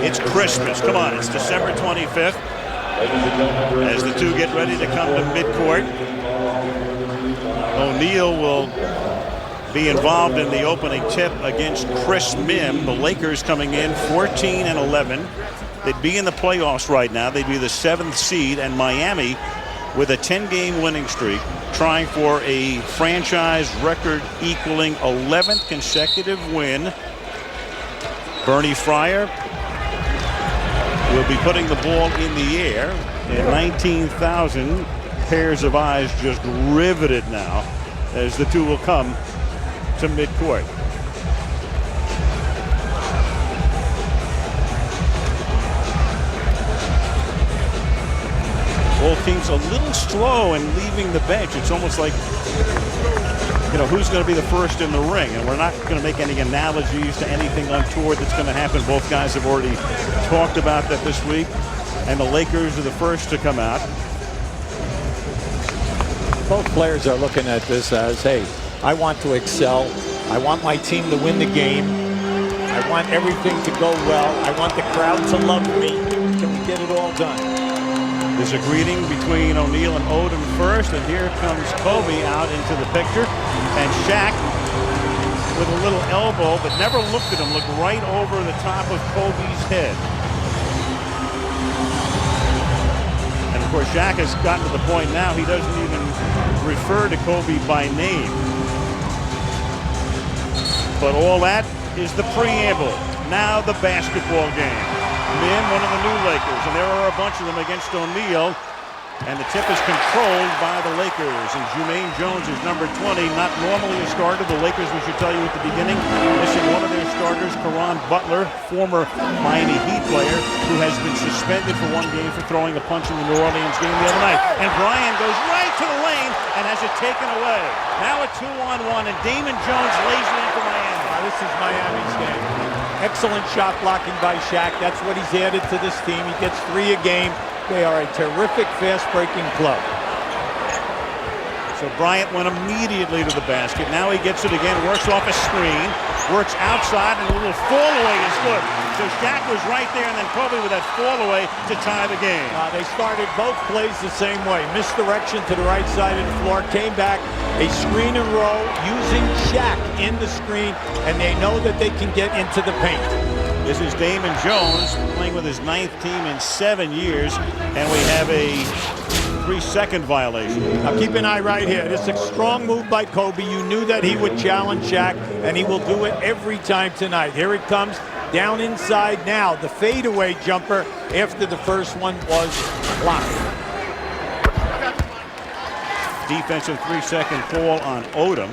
It's Christmas. Come on, it's December 25th. As the two get ready to come to midcourt, O'Neal will be involved in the opening tip against Chris Mim. The Lakers coming in 14-11. They'd be in the playoffs right now. They'd be the 7th seed, and Miami with a 10-game winning streak, trying for a franchise record equaling 11th consecutive win. Bernie Fryer will be putting the ball in the air, and 19,000 pairs of eyes just riveted now as the two will come to midcourt. Both teams a little slow in leaving the bench. It's almost like, who's going to be the first in the ring? And we're not going to make any analogies to anything untoward that's going to happen. Both guys have already talked about that this week. And the Lakers are the first to come out. Both players are looking at this as, hey, I want to excel. I want my team to win the game. I want everything to go well. I want the crowd to love me. Can we get it all done? There's a greeting between O'Neal and Odom first, and here comes Kobe out into the picture. And Shaq, with a little elbow, but never looked at him, looked right over the top of Kobe's head. And of course, Shaq has gotten to the point now he doesn't even refer to Kobe by name. But all that is the preamble. Now the basketball game. Mim, one of the new Lakers, and there are a bunch of them against O'Neal. And the tip is controlled by the Lakers. And Jermaine Jones is number 20, not normally a starter. The Lakers, we should tell you at the beginning, missing one of their starters, Caron Butler, former Miami Heat player, who has been suspended for one game for throwing a punch in the New Orleans game the other night. And Brian goes right to the lane and has it taken away. Now a 2-on-1, and Damon Jones lays it in for Miami. This is Miami's game. Excellent shot blocking by Shaq. That's what he's added to this team. He gets 3 a game. They are a terrific fast-breaking club. So Bryant went immediately to the basket. Now he gets it again, works off a screen, works outside, and a little fall-away is good. So Shaq was right there, and then Kobe with that fall-away to tie the game. They started both plays the same way. Misdirection to the right side of the floor, came back, a screen and roll using Shaq in the screen, and they know that they can get into the paint. This is Damon Jones playing with his 9th team in 7 years, and we have a 3-second violation. Now keep an eye right here. This is a strong move by Kobe. You knew that he would challenge Shaq, and he will do it every time tonight. Here it comes, down inside now. The fadeaway jumper after the first one was blocked. Defensive 3-second call on Odom.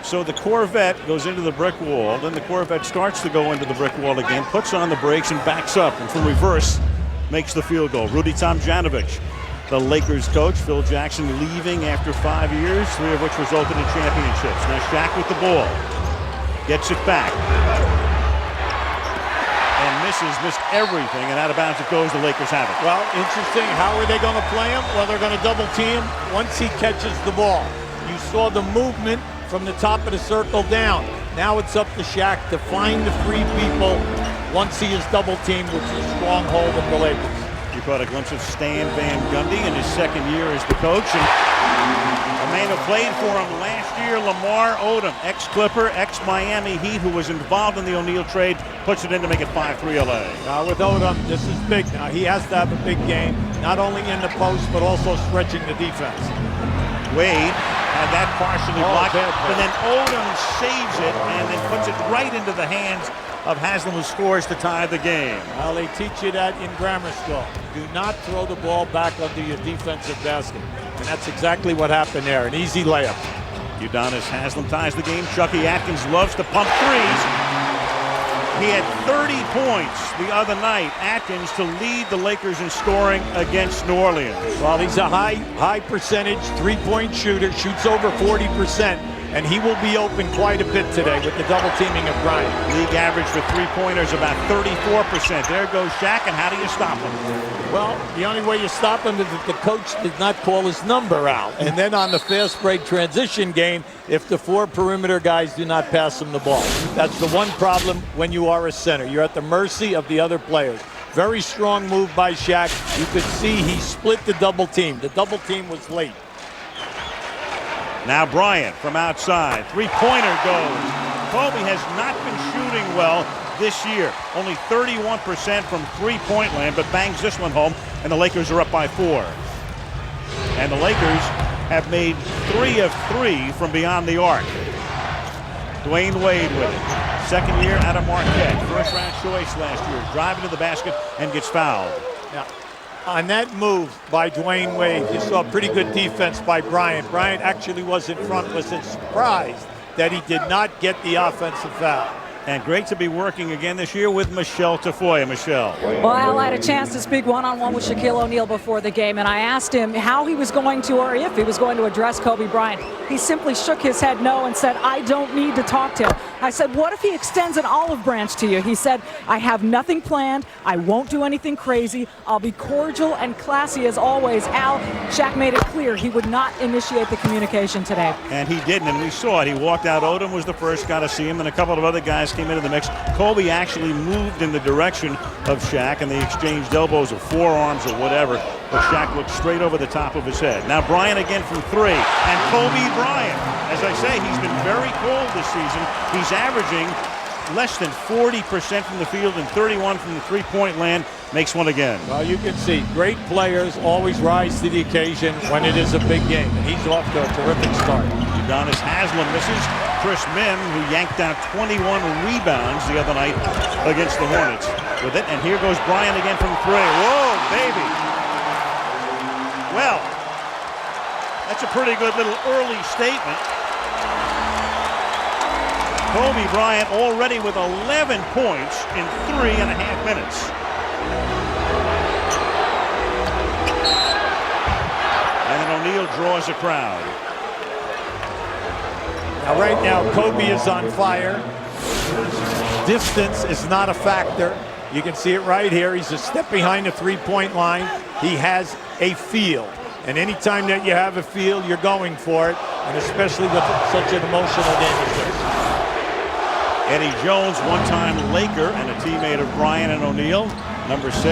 So the Corvette goes into the brick wall, then the Corvette starts to go into the brick wall again, puts on the brakes and backs up, and from reverse makes the field goal. Rudy Tomjanovich, the Lakers coach. Phil Jackson leaving after 5 years, 3 of which resulted in championships. Now Shaq with the ball, gets it back, and missed everything, and out of bounds it goes. The Lakers have it. Well, interesting. How are they going to play him? Well, they're going to double team once he catches the ball. You saw the movement from the top of the circle down. Now it's up to Shaq to find the free people once he is double teamed, which is a stronghold of the Lakers. You caught a glimpse of Stan Van Gundy in his 2nd year as the coach. And a man who played for him last year, Lamar Odom, ex-Clipper, ex-Miami Heat, who was involved in the O'Neal trade, puts it in to make it 5-3 LA. Now with Odom, this is big. Now he has to have a big game, not only in the post, but also stretching the defense. Wade had that partially blocked, but then Odom saves it and then puts it right into the hands of Haslam, who scores to tie the game. Well, they teach you that in grammar school. Do not throw the ball back under your defensive basket. And that's exactly what happened there. An easy layup. Udonis Haslam ties the game. Chucky Atkins loves to pump threes. He had 30 points the other night, Atkins, to lead the Lakers in scoring against New Orleans. Well, he's a high percentage three-point shooter, shoots over 40%. and he will be open quite a bit today with the double teaming of Bryant. League average for three-pointers about 34%. There goes Shaq, and how do you stop him? Well, the only way you stop him is if the coach did not call his number out. And then on the fast break transition game, if the 4 perimeter guys do not pass him the ball. That's the one problem when you are a center. You're at the mercy of the other players. Very strong move by Shaq. You could see he split the double team. The double team was late. Now Bryant from outside. Three-pointer goes. Kobe has not been shooting well this year. Only 31% from three-point land, but bangs this one home, and the Lakers are up by 4. And the Lakers have made 3 of 3 from beyond the arc. Dwayne Wade with it. Second year out of Marquette. First-round choice last year. Driving to the basket and gets fouled. Yeah. On that move by Dwayne Wade, you saw pretty good defense by Bryant. Bryant actually was in front, was surprised that he did not get the offensive foul. And great to be working again this year with Michelle Tafoya. Michelle. Well, Al, I had a chance to speak one-on-one with Shaquille O'Neal before the game, and I asked him how he was going to, or if he was going to address Kobe Bryant. He simply shook his head no and said, I don't need to talk to him. I said, what if he extends an olive branch to you? He said, I have nothing planned. I won't do anything crazy. I'll be cordial and classy as always. Al, Shaq made it clear he would not initiate the communication today. And he didn't, and we saw it. He walked out. Odom was the first guy to see him, and a couple of other guys came into the mix. Kobe actually moved in the direction of Shaq, and they exchanged elbows or forearms or whatever, but Shaq looked straight over the top of his head. Now Bryant again from 3, and Kobe Bryant. As I say, he's been very cold this season. He's averaging less than 40% from the field and 31 from the three-point land. Makes one again. Well, you can see great players always rise to the occasion when it is a big game, and he's off to a terrific start. Udonis Haslem misses. Chris Mim, who yanked out 21 rebounds the other night against the Hornets with it. And here goes Bryant again from 3. Whoa, baby. Well, that's a pretty good little early statement. Kobe Bryant already with 11 points in 3.5 minutes. And then O'Neal draws a crowd. Now, right now, Kobe is on fire. Distance is not a factor. You can see it right here. He's a step behind the three-point line. He has a feel. And anytime that you have a feel, you're going for it, and especially with such an emotional game as this. Eddie Jones, one-time Laker and a teammate of Bryant and O'Neal. Number 6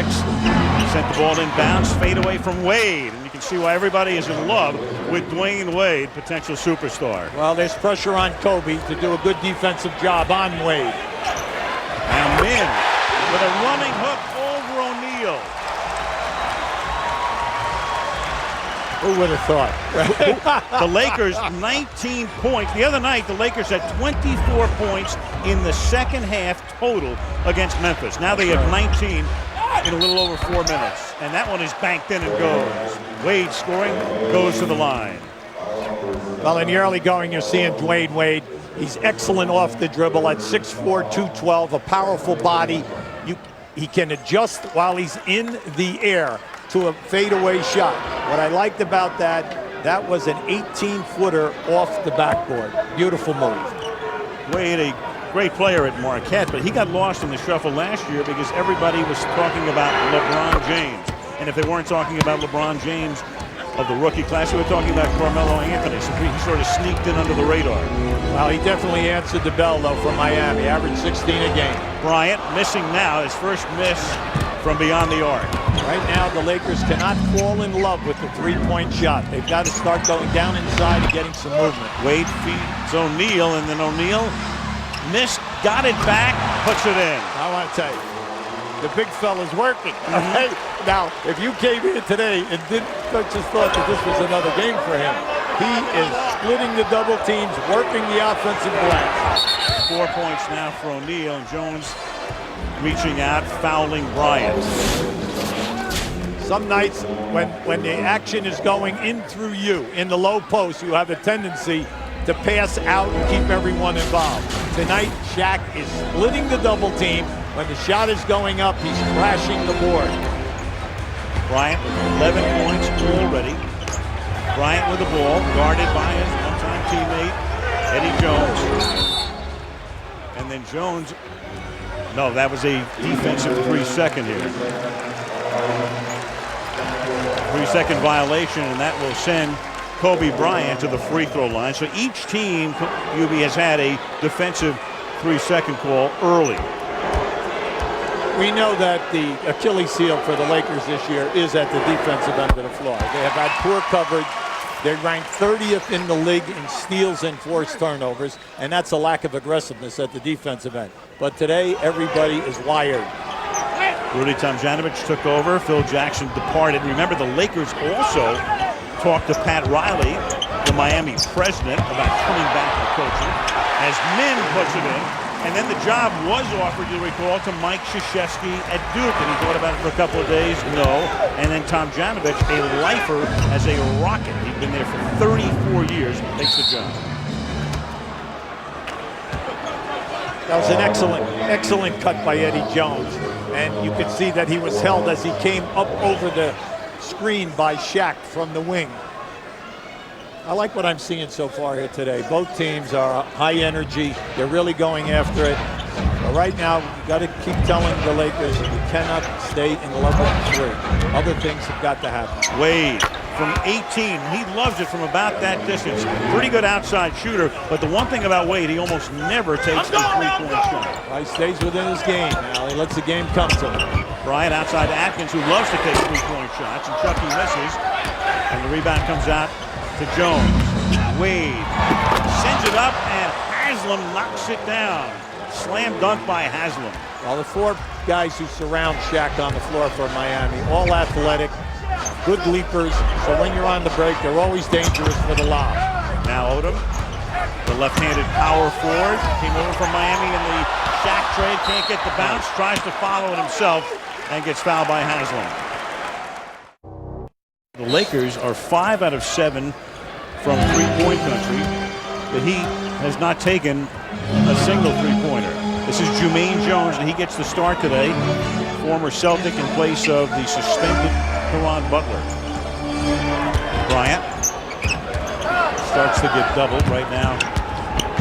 sent the ball inbounds, fade away from Wade. And you can see why everybody is in love with Dwayne Wade, potential superstar. Well, there's pressure on Kobe to do a good defensive job on Wade. Now Min with a running hook over O'Neal. Who would have thought? The Lakers 19 points. The other night, the Lakers had 24 points in the second half total against Memphis. Now they have 19 in a little over 4 minutes. And that one is banked in and goes. Wade scoring, goes to the line. Well, in the early going, you're seeing Dwayne Wade. He's excellent off the dribble at 6'4", 212, a powerful body. He can adjust while he's in the air to a fadeaway shot. What I liked about that was an 18-footer off the backboard. Beautiful move. Wade, a great player at Marquette, but he got lost in the shuffle last year because everybody was talking about LeBron James. And if they weren't talking about LeBron James of the rookie class, they were talking about Carmelo Anthony. So he sort of sneaked in under the radar. Well, he definitely answered the bell, though, from Miami. Averaged 16 a game. Bryant missing now, his first miss from beyond the arc. Right now, the Lakers cannot fall in love with the three-point shot. They've got to start going down inside and getting some movement. Wade feeds O'Neal, and then O'Neal missed, got it back, puts it in. I want to tell you, the big fella's working. Okay? Now, if you came in today and just thought that this was another game for him, he is splitting the double teams, working the offensive glass. 4 points now for O'Neal, and Jones reaching out, fouling Bryant. Some nights when the action is going in through you in the low post, you have a tendency to pass out and keep everyone involved. Tonight, Shaq is splitting the double team. When the shot is going up, he's crashing the board. Bryant with 11 points already. Bryant with the ball, guarded by his one-time teammate Eddie Jones. And then Jones. No, that was a defensive 3-second here. 3-second violation, and that will send Kobe Bryant to the free throw line. So each team, UB, has had a defensive 3-second call early. We know that the Achilles heel for the Lakers this year is at the defensive end of the floor. They have had poor coverage. They're ranked 30th in the league in steals and forced turnovers, and that's a lack of aggressiveness at the defensive end. But today, everybody is wired. Rudy Tomjanovich took over. Phil Jackson departed. Remember, the Lakers also talked to Pat Riley, the Miami president, about coming back to coaching, as Min puts it in. And then the job was offered, you recall, to Mike Krzyzewski at Duke, and he thought about it for a couple of days. No. And then Tomjanovich, a lifer as a Rocket. He'd been there for 34 years, takes the job. That was an excellent cut by Eddie Jones. And you could see that he was held as he came up over the screen by Shaq from the wing. I like what I'm seeing so far here today. Both teams are high energy. They're really going after it. But right now, you got to keep telling the Lakers you cannot stay in love with 3. Other things have got to happen. Wade from 18. He loves it from about that distance. Pretty good outside shooter. But the one thing about Wade, he almost never takes a three-point shot. He stays within his game. Now he lets the game come to him. Bryant outside to Atkins, who loves to take three-point shots, and Chucky misses. And the rebound comes out to Jones. Wade sends it up, and Haslam knocks it down. Slam dunk by Haslam. Well, the 4 guys who surround Shaq on the floor for Miami, all athletic, good leapers, so when you're on the break, they're always dangerous for the lob. Now Odom, the left-handed power forward, came over from Miami in the Shaq trade, can't get the bounce, tries to follow it himself, and gets fouled by Haslam. The Lakers are 5 out of 7 from three-point country. The Heat has not taken a single three-pointer. This is Jermaine Jones, and he gets the start today. Former Celtic in place of the suspended Caron Butler. Bryant starts to get doubled right now.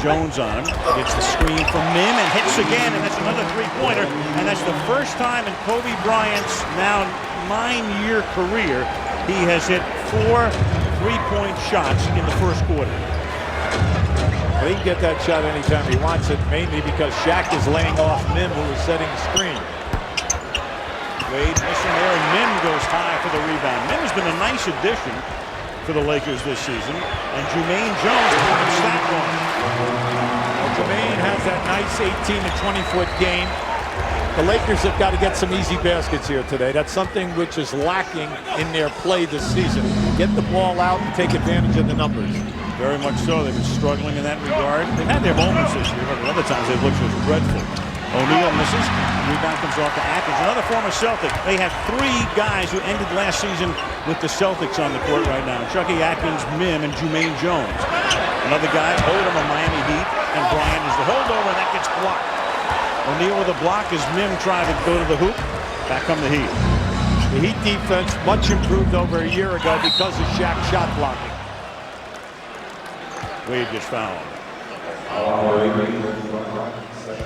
Jones on him, gets the screen from Mim and hits again, and that's another three-pointer. And that's the first time in Kobe Bryant's now 9-year career he has hit 4 three-point shots in the first quarter. Well, he can get that shot anytime he wants it, mainly because Shaq is laying off Mim, who is setting the screen. Wade missing there, and Mim goes high for the rebound. Mim has been a nice addition for the Lakers this season, and Jermaine Jones is that one. Well, Jermaine has that nice 18 to 20-foot game. The Lakers have got to get some easy baskets here today. That's something which is lacking in their play this season. Get the ball out and take advantage of the numbers. Very much so. They've been struggling in that regard. They've had their moments this year, but other times they've looked just dreadful. O'Neal misses. Rebound comes off to Atkins. Another former Celtic. They have 3 guys who ended last season with the Celtics on the court right now. Chucky, Atkins, Mim, and Jermaine Jones. Another guy, Odom of Miami Heat, and Bryant is the holdover, and that gets blocked. O'Neal with a block as Mim tried to go to the hoop. Back come the Heat. The Heat defense much improved over a year ago because of Shaq's shot blocking. Wade gets fouled.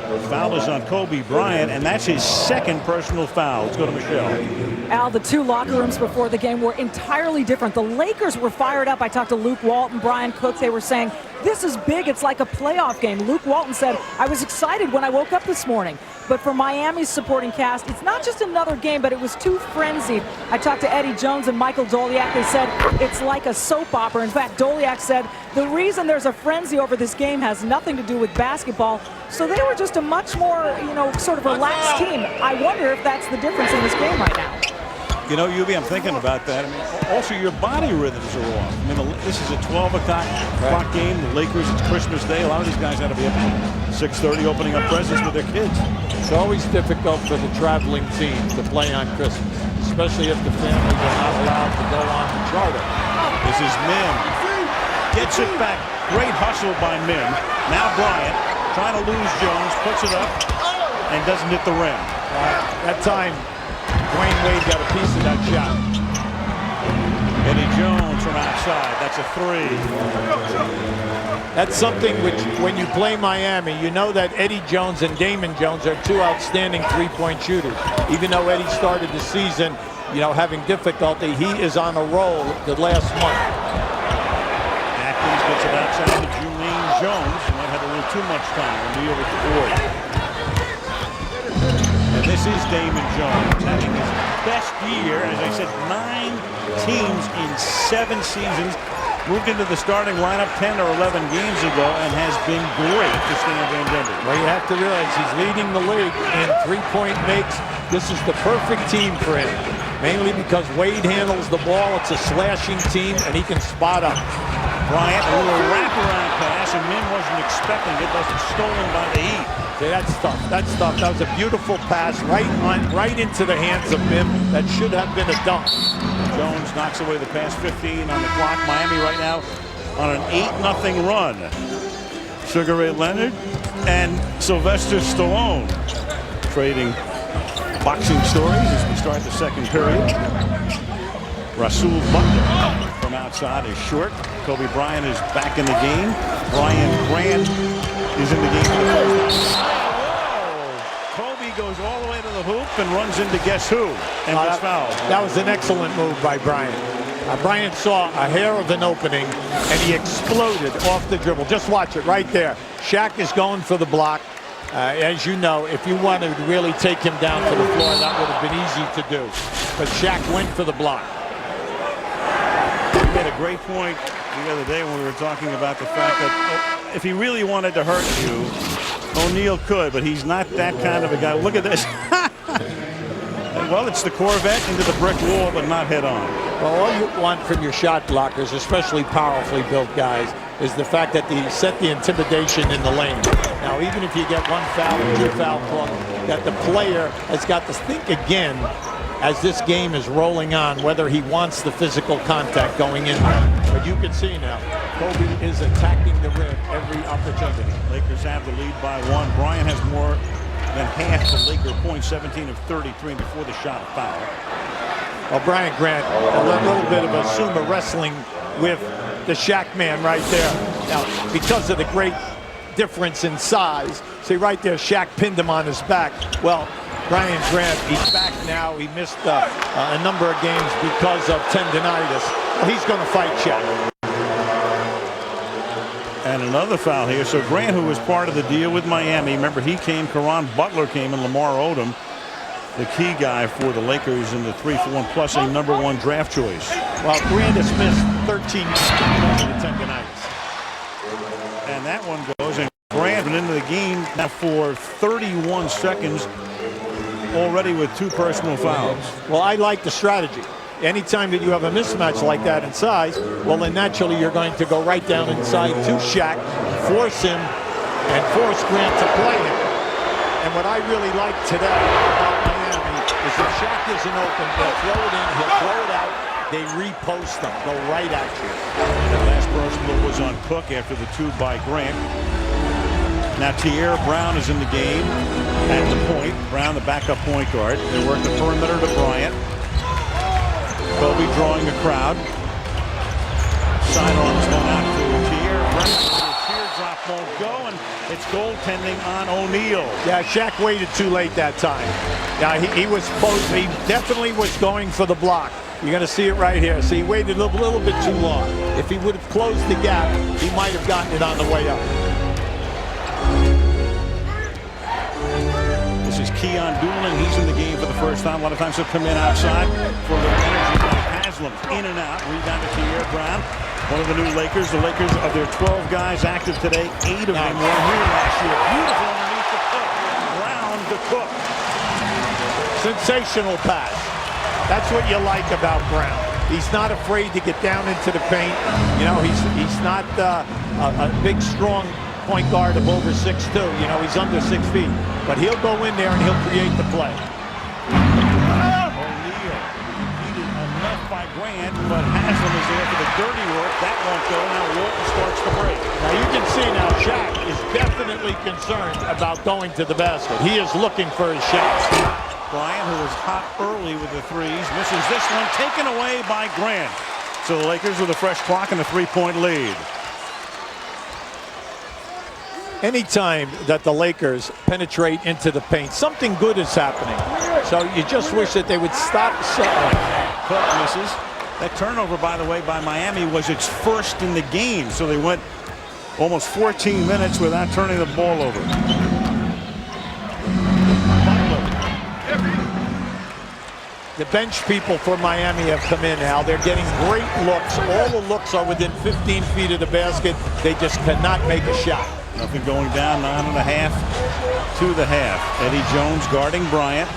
The foul is on Kobe Bryant, and that's his 2nd personal foul. Let's go to Michelle. Al, the 2 locker rooms before the game were entirely different. The Lakers were fired up. I talked to Luke Walton, Brian Cook. They were saying, this is big. It's like a playoff game. Luke Walton said, I was excited when I woke up this morning. But for Miami's supporting cast, it's not just another game, but it was too frenzied. I talked to Eddie Jones and Michael Doliak. They said it's like a soap opera. In fact, Doliak said the reason there's a frenzy over this game has nothing to do with basketball. So they were just a much more, sort of relaxed team. I wonder if that's the difference in this game right now. You know, UB, I'm thinking about that. I mean, also your body rhythms are off. I mean, this is a 12 o'clock game. The Lakers, it's Christmas Day. A lot of these guys had to be up at 6:30 opening up presents with their kids. It's always difficult for the traveling team to play on Christmas, especially if the families are not allowed to go on the charter. This is Mim. Gets it back. Great hustle by Mim. Now Bryant trying to lose Jones, puts it up, and doesn't hit the rim. That time, Dwayne Wade got a piece of that shot. Eddie Jones from outside. That's a three. That's something which, when you play Miami, you know that Eddie Jones and Damon Jones are two outstanding three-point shooters. Even though Eddie started the season, you know, having difficulty, he is on a roll the last month. Atkins gets it outside to Jermaine Jones. Might have a little too much time. O'Neal with the board. And this is Damon Jones having his best year. As I said, 9 teams in 7 seasons. Moved into the starting lineup 10 or 11 games ago and has been great for Stan Van Gundy. Well, you have to realize he's leading the league in three-point makes. This is the perfect team for him, mainly because Wade handles the ball. It's a slashing team, and he can spot up. Bryant, a little wraparound pass, and Mim wasn't expecting it. That's stolen by the Heat. See, that's tough. That's tough. That was a beautiful pass right into the hands of Mim. That should have been a dunk. Jones knocks away the pass. 15 on the clock. Miami right now on an 8-0 run. Sugar Ray Leonard and Sylvester Stallone trading boxing stories as we start the second period. Rasul Butler from outside is short. Kobe Bryant is back in the game. Brian Grant is in the game for the first time. Kobe goes all the way to the hoop and runs into guess who and gets fouled. That was an excellent move by Bryant. Bryant saw a hair of an opening and he exploded off the dribble. Just watch it right there. Shaq is going for the block. As you know, if you wanted to really take him down to the floor, that would have been easy to do. But Shaq went for the block. He made a great point the other day when we were talking about the fact that if he really wanted to hurt you, O'Neal could, but he's not that kind of a guy. Look at this. Well, it's the Corvette into the brick wall, but not head on. Well, all you want from your shot blockers, especially powerfully built guys, is the fact that they set the intimidation in the lane. Now, even if you get one foul or two foul call, that the player has got to think again as this game is rolling on, whether he wants the physical contact going in there. But you can see now, Kobe is attacking the rim every opportunity. Lakers have the lead by 1. Bryant has more than half the Laker points, 17 of 33 before the shot of foul. Well, Brian Grant, a little bit of a sumo wrestling with the Shaq man right there. Now, because of the great difference in size, see right there, Shaq pinned him on his back. Well, Brian Grant, he's back now. He missed a number of games because of tendinitis. Well, he's going to fight Shaq. And another foul here. So Grant, who was part of the deal with Miami, remember he came, Caron Butler came, and Lamar Odom, the key guy for the Lakers in the 3-for-1 plus a #1 draft choice. Well, Grant has missed 13 because of the tendinitis. And that one goes, and Grant went into the game now for 31 seconds already with 2 personal fouls. Well, I like the strategy. Anytime that you have a mismatch like that in size, well, then naturally you're going to go right down inside to Shaq, force him, and force Grant to play him. And what I really like today about Miami is if Shaq isn't open, they'll throw it in, he'll throw it out, they repost them, go right at you. And the last personal was on Cook after the 2 by Grant. Now Tierra Brown is in the game at the point. Brown, the backup point guard. They work the perimeter to Bryant. Kobe drawing a crowd. Sidearms going out to Tierra Brown. The teardrop won't go, and it's goaltending on O'Neal. Yeah, Shaq waited too late that time. Yeah, he was supposed, he definitely was going for the block. You're going to see it right here. See, he waited a little bit too long. If he would have closed the gap, he might have gotten it on the way up. This is Keon Doolin. He's in the game for the first time. A lot of times he'll come in outside for a little energy. Haslam in and out. Rebound to Tierra Brown. One of the new Lakers. The Lakers, of their 12 guys active today, 8 of them were here last year. Beautiful underneath the Cook. Brown to Cook. Sensational pass. That's what you like about Brown. He's not afraid to get down into the paint. You know, he's not a big, strong point guard of over 6'2". You know, he's under 6 feet. But he'll go in there and he'll create the play. O'Neal needed enough by Grant, but Haslam is there for the dirty work. That won't go. Now Walton starts the break. Now you can see now Shaq is definitely concerned about going to the basket. He is looking for his shots. Bryant, who was hot early with the threes, misses this one, taken away by Grant. So the Lakers with a fresh clock and a 3-point lead. Anytime that the Lakers penetrate into the paint, something good is happening. So you just wish that they would stop settling. Cook misses. That turnover, by the way, by Miami was its first in the game. So they went almost 14 minutes without turning the ball over. The bench people for Miami have come in now. They're getting great looks. All the looks are within 15 feet of the basket. They just cannot make a shot. Nothing going down, 9.5 to the half. Eddie Jones guarding Bryant.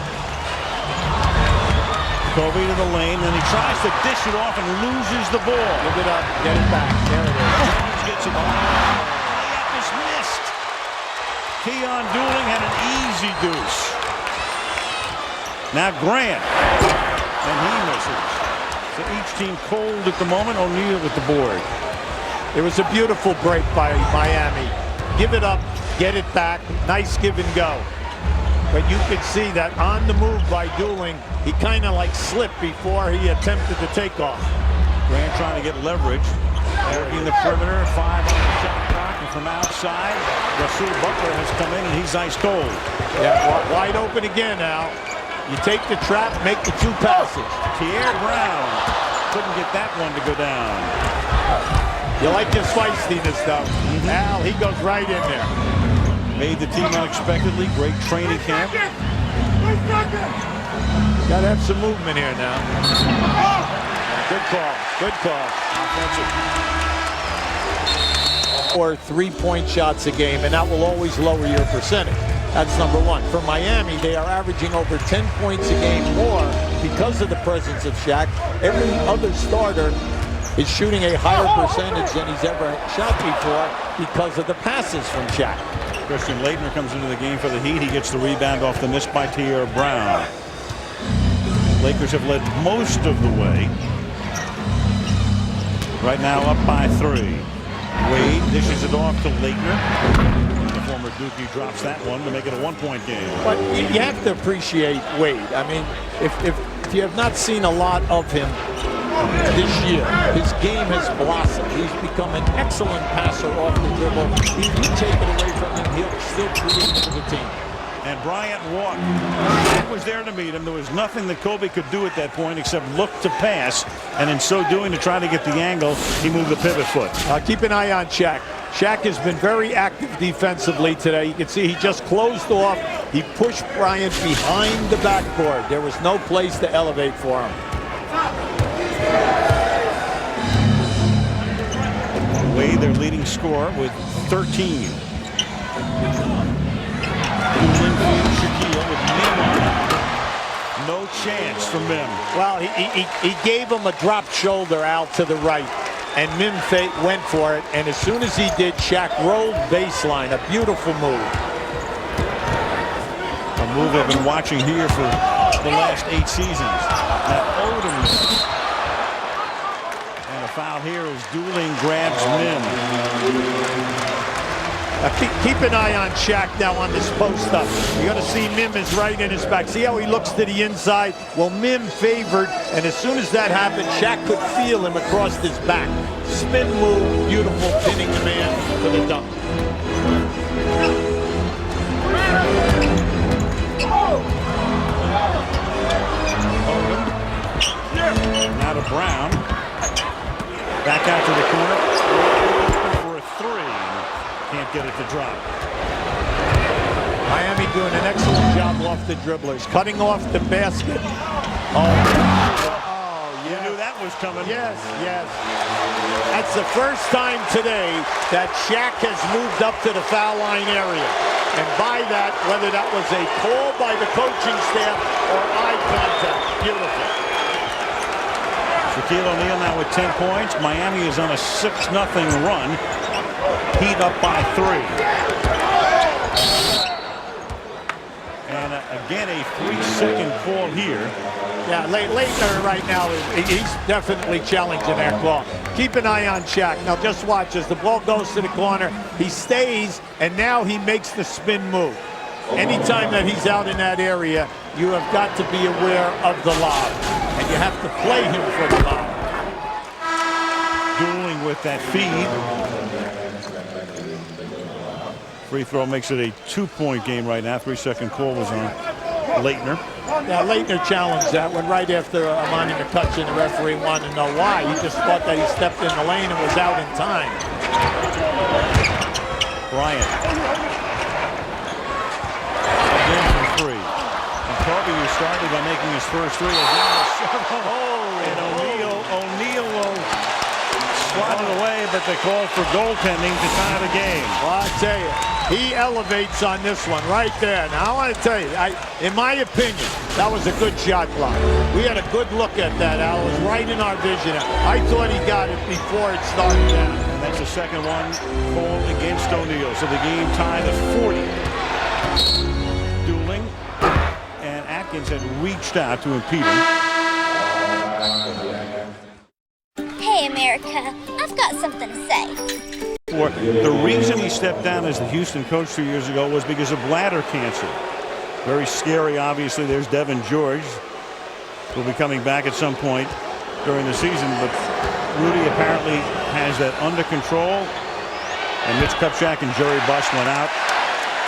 Kobe to the lane, then he tries to dish it off and loses the ball. Give it up, get it back. There it is. Jones gets it. Layup is missed. Keon Dooling had an easy deuce. Now Grant, and he misses. So each team cold at the moment. O'Neal with the board. It was a beautiful break by Miami. Give it up, get it back. Nice give and go. But you could see that on the move by Dooling, he kind of like slipped before he attempted to take off. Grant trying to get leverage. Working the perimeter, 5 on the shot clock, and from outside, Russell Butler has come in and he's ice cold. Yeah, wide open again now. You take the trap, make the 2 passes. Pierre Brown couldn't get that one to go down. You like his feistiness, though. Al, he goes right in there. Made the team unexpectedly. Great training camp. Got to have some movement here now. Good call. Good call. Offensive. Or 3-point shots a game, and that will always lower your percentage. That's number one. For Miami, they are averaging over 10 points a game more because of the presence of Shaq. Every other starter is shooting a higher percentage than he's ever shot before because of the passes from Shaq. Christian Laettner comes into the game for the Heat. He gets the rebound off the miss by Pierre Brown. Lakers have led most of the way. Right now up by 3. Wade dishes it off to Laettner. The former Dookie drops that one to make it a 1-point game. But you have to appreciate Wade. I mean, if you have not seen a lot of him this year, his game has blossomed. He's become an excellent passer off the dribble. If you take it away from him, he'll still create for the team. And Bryant walked. Shaq was there to meet him. There was nothing that Kobe could do at that point except look to pass. And in so doing, to try to get the angle, he moved the pivot foot. Keep an eye on Shaq. Shaq has been very active defensively today. You can see he just closed off. He pushed Bryant behind the backboard. There was no place to elevate for him. Wade, their leading scorer, with 13. Shaquille with Mim on. No chance for Mim. Well, he gave him a dropped shoulder out to the right, and Mim went for it. And as soon as he did, Shaq rolled baseline. A beautiful move. A move I've been watching here for the last 8 seasons. That Odom. And a foul here as Dooling grabs Mim. Keep an eye on Shaq now on this post up. You're going to see Mim is right in his back. See how he looks to the inside? Well, Mim favored, and as soon as that happened, Shaq could feel him across his back. Spin move, beautiful, pinning the man for the dunk. Now to Brown. Back out to the corner. For a 3. Can't get it to drop. Miami doing an excellent job off the dribblers. Cutting off the basket. Oh, you knew that was coming. yes, yes. That's the first time today that Shaq has moved up to the foul line area. And by that, whether that was a call by the coaching staff or eye contact, beautiful. Shaquille O'Neal now with 10 points. Miami is on a 6-0 run. Heat up by 3. And again, a 3-second call here. Yeah, Laettner right now, he's definitely challenging that call. Keep an eye on Shaq. Now just watch as the ball goes to the corner. He stays, and now he makes the spin move. Anytime that he's out in that area, you have got to be aware of the lob. And you have to play him for the lob. with that feed. Free throw makes it a 2-point game right now. 3-second call was on Leitner. Yeah, Leitner challenged that one right after Amani McCutcheon. The referee wanted to know why. He just thought that he stepped in the lane and was out in time. Bryant. Again from three. And Kobe, who started by making his first three, and O'Neal will slide it away, but they called for goaltending to tie the game. Well, I tell you, he elevates on this one right there. Now, I want to tell you, in my opinion, that was a good shot clock. We had a good look at that, Al. It was right in our vision. I thought he got it before it started down. And that's the second one called against O'Neal. So the game tied at 40. Dueling, and Atkins had reached out to impede him. Hey, America, I've got something to say. The reason he stepped down as the Houston coach 2 years ago was because of bladder cancer. Very scary, obviously. There's Devin George, who will be coming back at some point during the season, but Rudy apparently has that under control. And Mitch Kupchak and Jerry Buss went out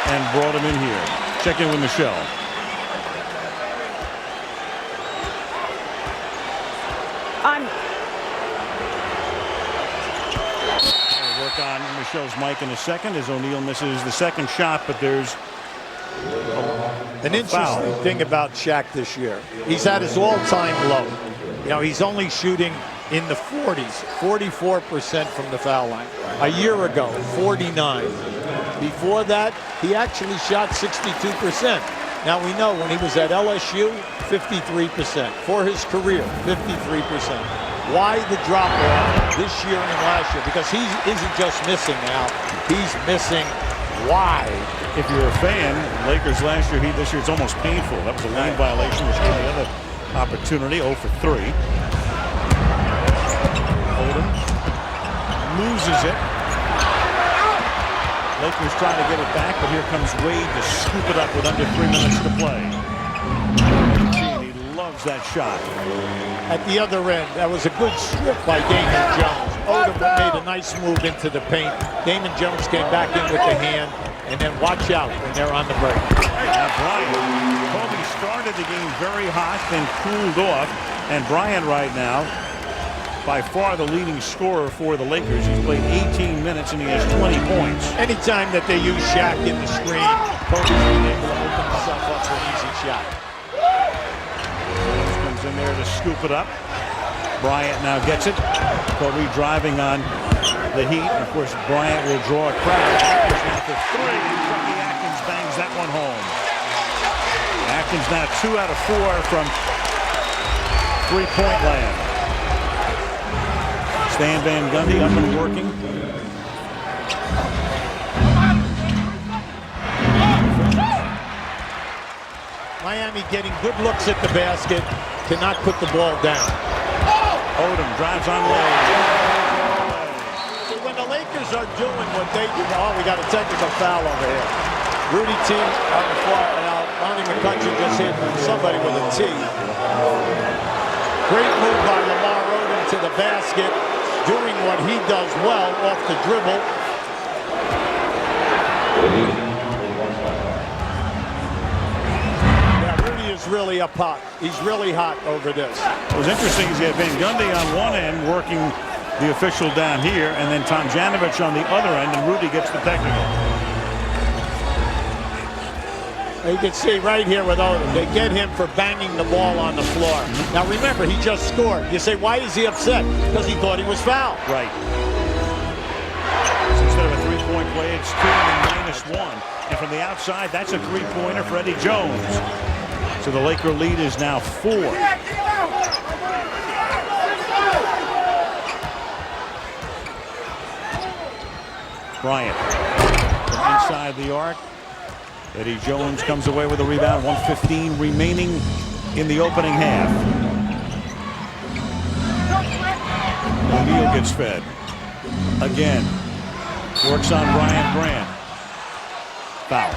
and brought him in here. Check in with Michelle. Work on Michelle's mic in a second as O'Neal misses the second shot, but there's an interesting thing about Shaq this year. He's at his all-time low. You know, he's only shooting in the 40s, 44% from the foul line. A year ago, 49. Before that, he actually shot 62%. Now we know when he was at LSU, 53%. For his career, 53%. Why the drop off this year and last year? Because he isn't just missing now, he's missing wide. If you're a fan, Lakers last year, this year it's almost painful. That was a lane violation, which gave the other opportunity. 0 for 3. Odom loses it. Lakers trying to get it back, but here comes Wade to scoop it up with under 3 minutes to play. He loves that shot. At the other end, that was a good strip by Damon Jones. Odom made a nice move into the paint. Damon Jones came back in with the hand, and then watch out when they're on the break. Now Bryant, Kobe started the game very hot, then cooled off, and Bryant right now, by far the leading scorer for the Lakers. He's played 18 minutes and he has 20 points. Anytime that they use Shaq in the screen, Kobe's been able to open himself up for an easy shot. Comes in there to scoop it up. Bryant now gets it. Kobe driving on the Heat. And of course, Bryant will draw a crowd. Atkins now for three. Chucky Atkins bangs that one home. Atkins now 2 out of 4 from three-point land. Stan Van Gundy up and working. Miami getting good looks at the basket, cannot put the ball down. Odom drives on Wade. See, when the Lakers are doing what they do, oh, we got a technical foul over here. Rudy T on the far, now Ronnie McCutcheon just hit somebody with a T. Great move by Lamar Odom to the basket, doing what he does well off the dribble. Really up hot. He's really hot over this. It was interesting. He's got Van Gundy on one end working the official down here, and then Tomjanovich on the other end, and Rudy gets the technical. You can see right here with Odom, they get him for banging the ball on the floor. Now remember, he just scored. You say, why is he upset? Because he thought he was fouled. Right. So instead of a three-point play, it's 2 and -1. And from the outside, that's a three-pointer for Eddie Jones. So the Laker lead is now 4. Bryant from inside the arc. Eddie Jones comes away with a rebound. 1:15 remaining in the opening half. O'Neal gets fed. Again. Works on Brian Grant. Foul.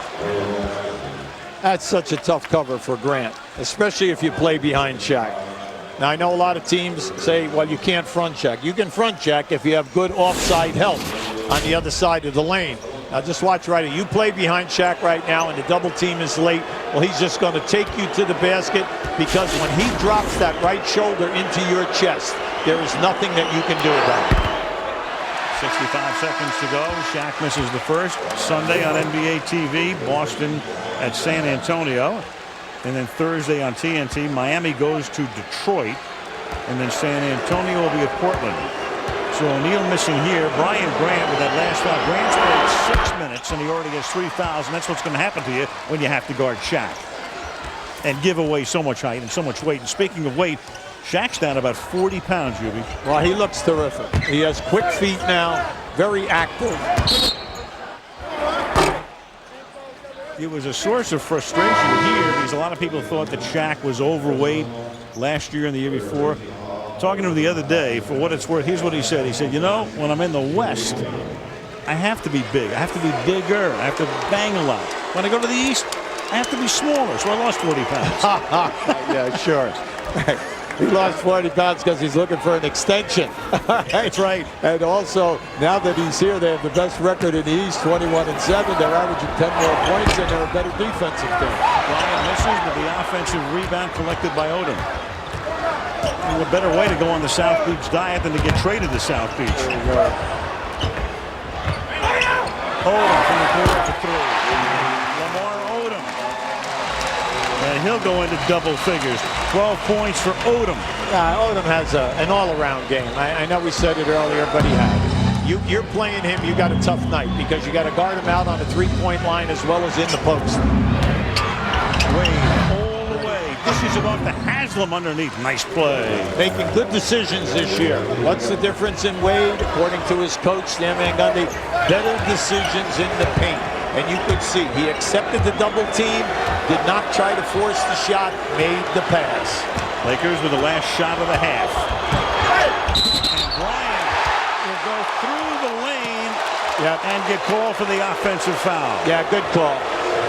That's such a tough cover for Grant, especially if you play behind Shaq. Now, I know a lot of teams say, well, you can't front check. You can front check if you have good offside help on the other side of the lane. Now, just watch right here. You play behind Shaq right now, and the double team is late. Well, he's just going to take you to the basket, because when he drops that right shoulder into your chest, there is nothing that you can do about it. 65 seconds to go. Shaq misses the first. Sunday on NBA TV, Boston at San Antonio. And then Thursday on TNT, Miami goes to Detroit. And then San Antonio will be at Portland. So O'Neal missing here. Brian Grant with that last foul. Grant's played 6 minutes, and he already has 3 fouls. And that's what's going to happen to you when you have to guard Shaq and give away so much height and so much weight. And speaking of weight, Shaq's down about 40 pounds, Yubi. Well, he looks terrific. He has quick feet now, very active. It was a source of frustration here because a lot of people thought that Shaq was overweight last year and the year before. Talking to him the other day, for what it's worth, here's what he said. He said, you know, when I'm in the West, I have to be big. I have to be bigger. I have to bang a lot. When I go to the East, I have to be smaller. So I lost 40 pounds. Yeah, sure. He lost 40 pounds because he's looking for an extension. That's right. And also, now that he's here, they have the best record in the East, 21-7. They're averaging 10 more points, and they're a better defensive team. Brian misses, but the offensive rebound collected by Odom. A better way to go on the South Beach diet than to get traded to South Beach. Odom from the corner for 3. Lamar Odom. And he'll go into double figures. 12 points for Odom. Odom has an all-around game. I know we said it earlier, but he had. You're playing him, you got a tough night because you got to guard him out on the three-point line as well as in the post. Wade all the way. Dishes it off to Haslam underneath. Nice play. Making good decisions this year. What's the difference in Wade? According to his coach, Stan Van Gundy, better decisions in the paint. And you could see he accepted the double team, did not try to force the shot, made the pass. Lakers with the last shot of the half. And Bryant will go through the lane and get called for the offensive foul. Yeah, good call.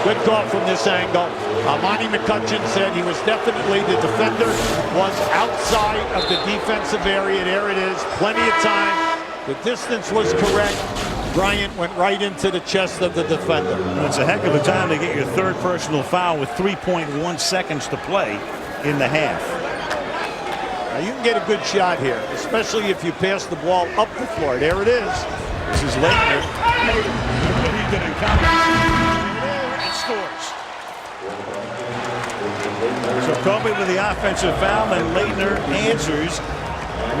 Good call from this angle. Monty McCutcheon said he was definitely, the defender was outside of the defensive area. There it is, plenty of time. The distance was correct. Bryant went right into the chest of the defender. It's a heck of a time to get your third personal foul with 3.1 seconds to play in the half. Now you can get a good shot here, especially if you pass the ball up the floor. There it is. This is Leitner. He did it and scores. So Kobe with the offensive foul, and Leitner answers.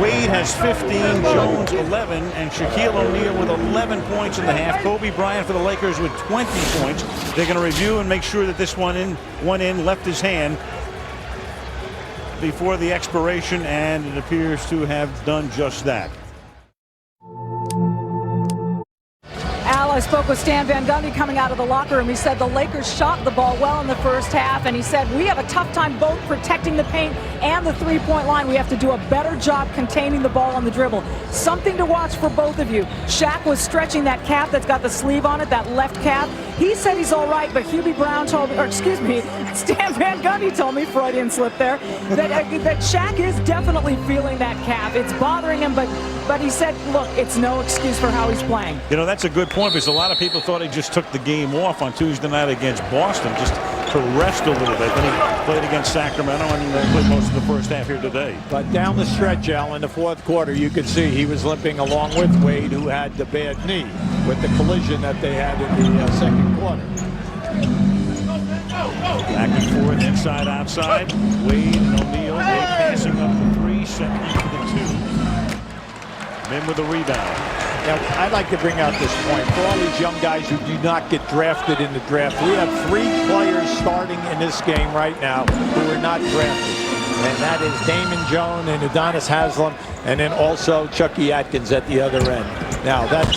Wade has 15, Jones 11, and Shaquille O'Neal with 11 points in the half. Kobe Bryant for the Lakers with 20 points. They're going to review and make sure that this one in left his hand before the expiration, and it appears to have done just that. I spoke with Stan Van Gundy coming out of the locker room. He said the Lakers shot the ball well in the first half, and he said we have a tough time both protecting the paint and the three-point line. We have to do a better job containing the ball on the dribble. Something to watch for both of you. Shaq was stretching that calf that's got the sleeve on it, that left calf. He said he's all right, but Hubie Brown told me, or excuse me, Stan Van Gundy told me, Freudian slip there, that Shaq is definitely feeling that calf. It's bothering him, but he said, look, it's no excuse for how he's playing. You know, that's a good point, because a lot of people thought he just took the game off on Tuesday night against Boston just to rest a little bit. Then he played against Sacramento and played most of the first half here today. But down the stretch, Al, in the fourth quarter, you could see he was limping along with Wade, who had the bad knee with the collision that they had in the second quarter. Back and forth, inside, outside. Wade and O'Neal. Wade passing up the 3, setting for the 2. Then with the rebound. Now, I'd like to bring out this point. For all these young guys who do not get drafted in the draft, we have 3 players starting in this game right now who are not drafted. And that is Damon Jones and Udonis Haslem, and then also Chucky Atkins at the other end. Now, that's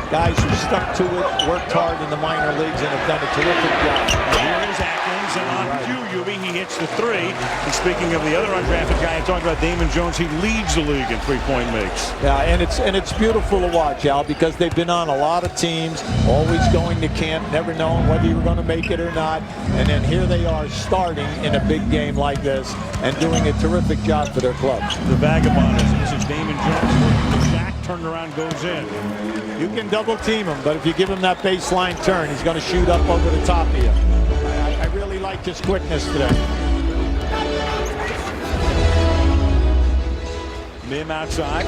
guys who stuck to it, worked hard in the minor leagues, and have done a terrific job. Here's Atkins, and on cue, Ewing. He hits the three. And speaking of the other undrafted guy, I'm talking about Damon Jones. He leads the league in three-point makes. Yeah, and it's beautiful to watch, Al, because they've been on a lot of teams, always going to camp, never knowing whether you were going to make it or not. And then here they are starting in a big game like this and doing a terrific job for their club. The Vagabonders. This is Damon Jones working with Shaq. Turnaround goes in. You can double team him, but if you give him that baseline turn, he's going to shoot up over the top of you. I really liked his quickness today. Mim outside.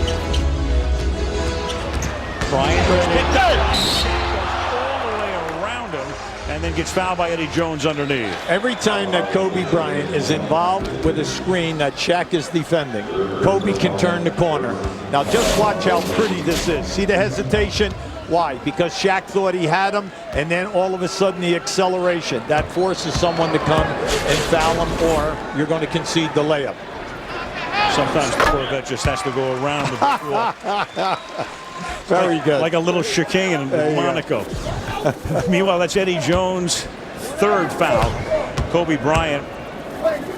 Bryant goes all the way around him and then gets fouled by Eddie Jones underneath. Every time that Kobe Bryant is involved with a screen that Shaq is defending, Kobe can turn the corner. Now just watch how pretty this is. See the hesitation? Why? Because Shaq thought he had him, and then all of a sudden the acceleration. That forces someone to come and foul him, or you're going to concede the layup. Sometimes the Corvette just has to go around the before. Very good. Like a little chicane in Monaco. Meanwhile, that's Eddie Jones' third foul. Kobe Bryant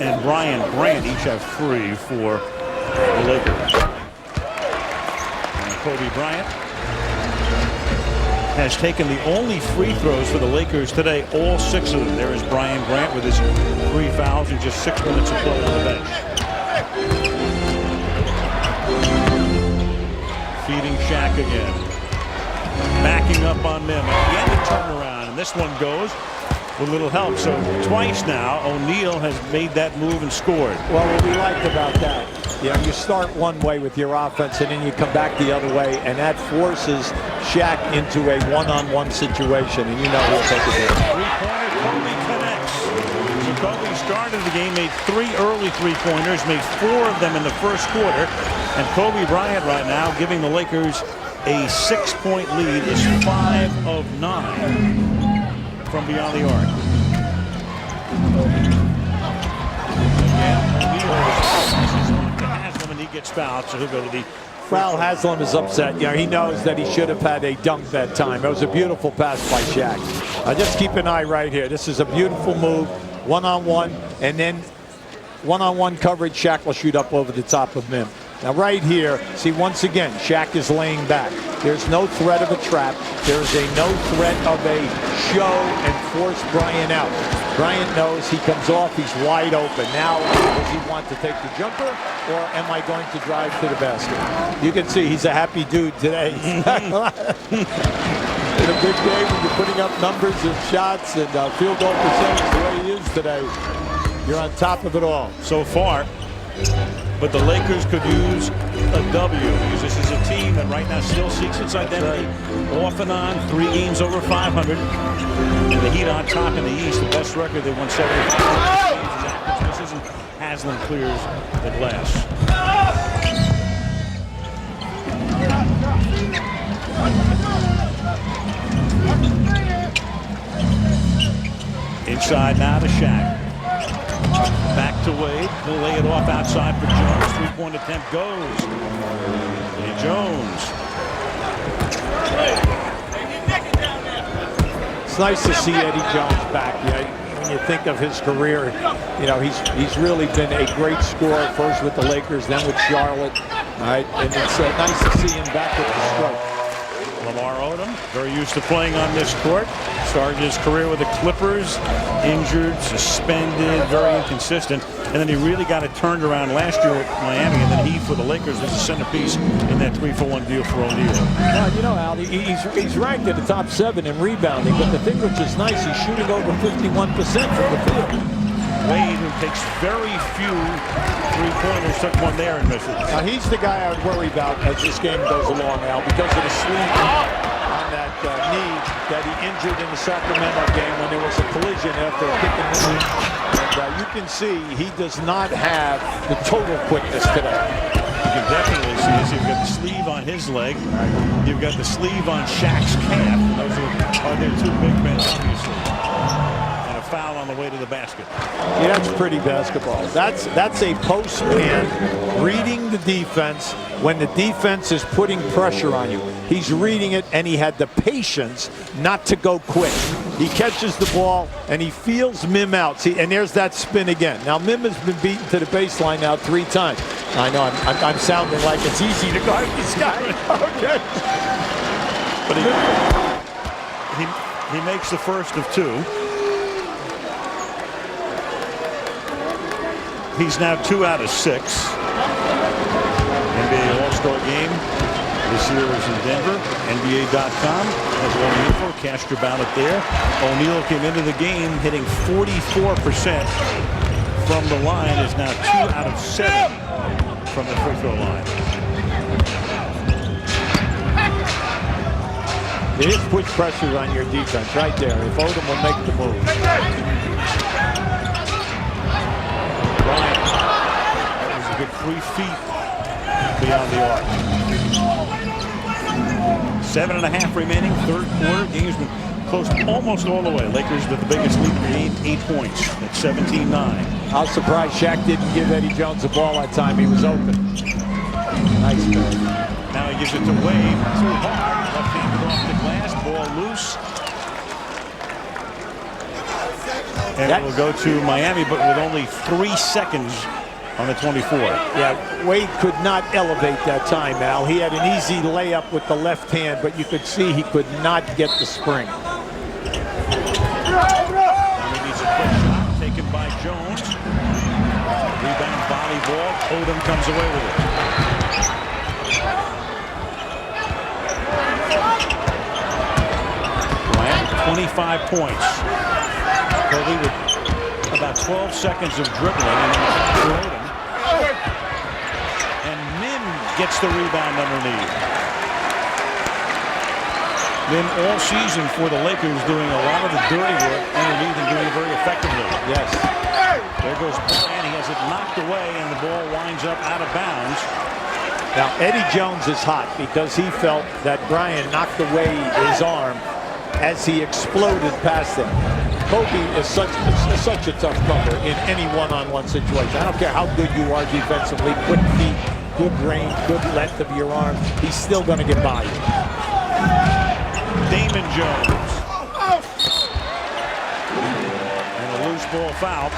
and Brian Grant each have 3 for the Lakers. And Kobe Bryant has taken the only free throws for the Lakers today, all 6 of them. There is Brian Grant with his 3 fouls in just 6 minutes of play on the bench. Feeding Shaq again. Backing up on Mim. Again, the turnaround. And this one goes with a little help. So twice now, O'Neal has made that move and scored. Well, what we liked about that, you start one way with your offense, and then you come back the other way, and that forces Shaq into a one-on-one situation, and you know he'll take it there. Three-pointer, Kobe connects. So Kobe started the game, made 3 early three-pointers, made 4 of them in the first quarter. And Kobe Bryant right now giving the Lakers a 6-point lead, is 5 of 9 from beyond the arc. And he gets fouled, so he'll go to the Well, Haslam is upset. He knows that he should have had a dunk that time. It was a beautiful pass by Shaq. Just keep an eye right here. This is a beautiful move, one-on-one, and then one-on-one coverage. Shaq will shoot up over the top of Mim. Now right here, see, once again, Shaq is laying back. There's no threat of a trap. There's no threat of a show and force Bryant out. Bryant knows he comes off, he's wide open. Now, does he want to take the jumper, or am I going to drive to the basket? You can see he's a happy dude today. In a big game when you're putting up numbers and shots and field goal percentage the way he is today, you're on top of it all. So far. But the Lakers could use a W, because this is a team that right now still seeks its identity. Off and on, 3 games over 500. And the Heat on top in the East, the best record. They won 75 games. And Haslam clears the glass. Inside now to Shaq. Back to Wade. He'll lay it off outside for Jones. 3-point attempt goes. And Jones. It's nice to see Eddie Jones back. When you think of his career, he's really been a great scorer, first with the Lakers, then with Charlotte. All right, and it's nice to see him back with the stroke. Lamar Odom, very used to playing on this court. Started his career with the Clippers, injured, suspended, very inconsistent. And then he really got it turned around last year at Miami, and then he, for the Lakers, was a centerpiece in that 3-for-1 deal for O'Neal. Al, he's ranked at the top 7 in rebounding, but the thing which is nice, he's shooting over 51% from the field. Wade, who takes very few three-pointers, took one there and missed it. Now, he's the guy I would worry about as this game goes along, Al, because of the sleeve on that knee that he injured in the Sacramento game when there was a collision after kicking the knee. And you can see he does not have the total quickness today. You can definitely see this. You've got the sleeve on his leg. You've got the sleeve on Shaq's calf. Those are their 2 big men, obviously. And a foul on the way to the basket. Yeah, that's pretty basketball. That's a post man reading the defense when the defense is putting pressure on you. He's reading it, and he had the patience not to go quick. He catches the ball, and he feels Mim out. See, and there's that spin again. Now, Mim has been beaten to the baseline now 3 times. I know I'm sounding like it's easy to guard this guy. Okay. But he makes the first of 2. He's now 2 out of 6. NBA All-Star Game this year is in Denver. NBA.com has all the info. Cast your ballot there. O'Neal came into the game hitting 44% from the line. Is now 2 out of 7 from the free throw line. It is push pressure on your defense right there. If Odom will make the move. Bryant. That was a good 3 feet beyond the arc. 7.5 remaining, third quarter. Game's been close almost all the way. Lakers with the biggest lead in the game, 8 points at 17-9. I was surprised Shaq didn't give Eddie Jones the ball that time. He was open. Nice play. Now he gives it to Wade. Too hard. Left-handed off the glass. Ball loose. And it will go to Miami, but with only 3 seconds on the 24. Yeah, Wade could not elevate that time, Al. He had an easy layup with the left hand, but you could see he could not get the spring. Miami needs a quick shot taken by Jones. Rebound volleyball. Odom comes away with it. Bryant, 25 points. Kobe with about 12 seconds of dribbling, and then Odom. And Mim gets the rebound underneath. Mim all season for the Lakers doing a lot of the dirty work underneath and doing it very effectively. Yes. There goes Bryant. He has it knocked away, and the ball winds up out of bounds. Now, Eddie Jones is hot because he felt that Bryant knocked away his arm as he exploded past him. Kobe is such a tough cover in any one-on-one situation. I don't care how good you are defensively, quick feet, good range, good length of your arm. He's still going to get by you. Damon Jones. And a loose ball foul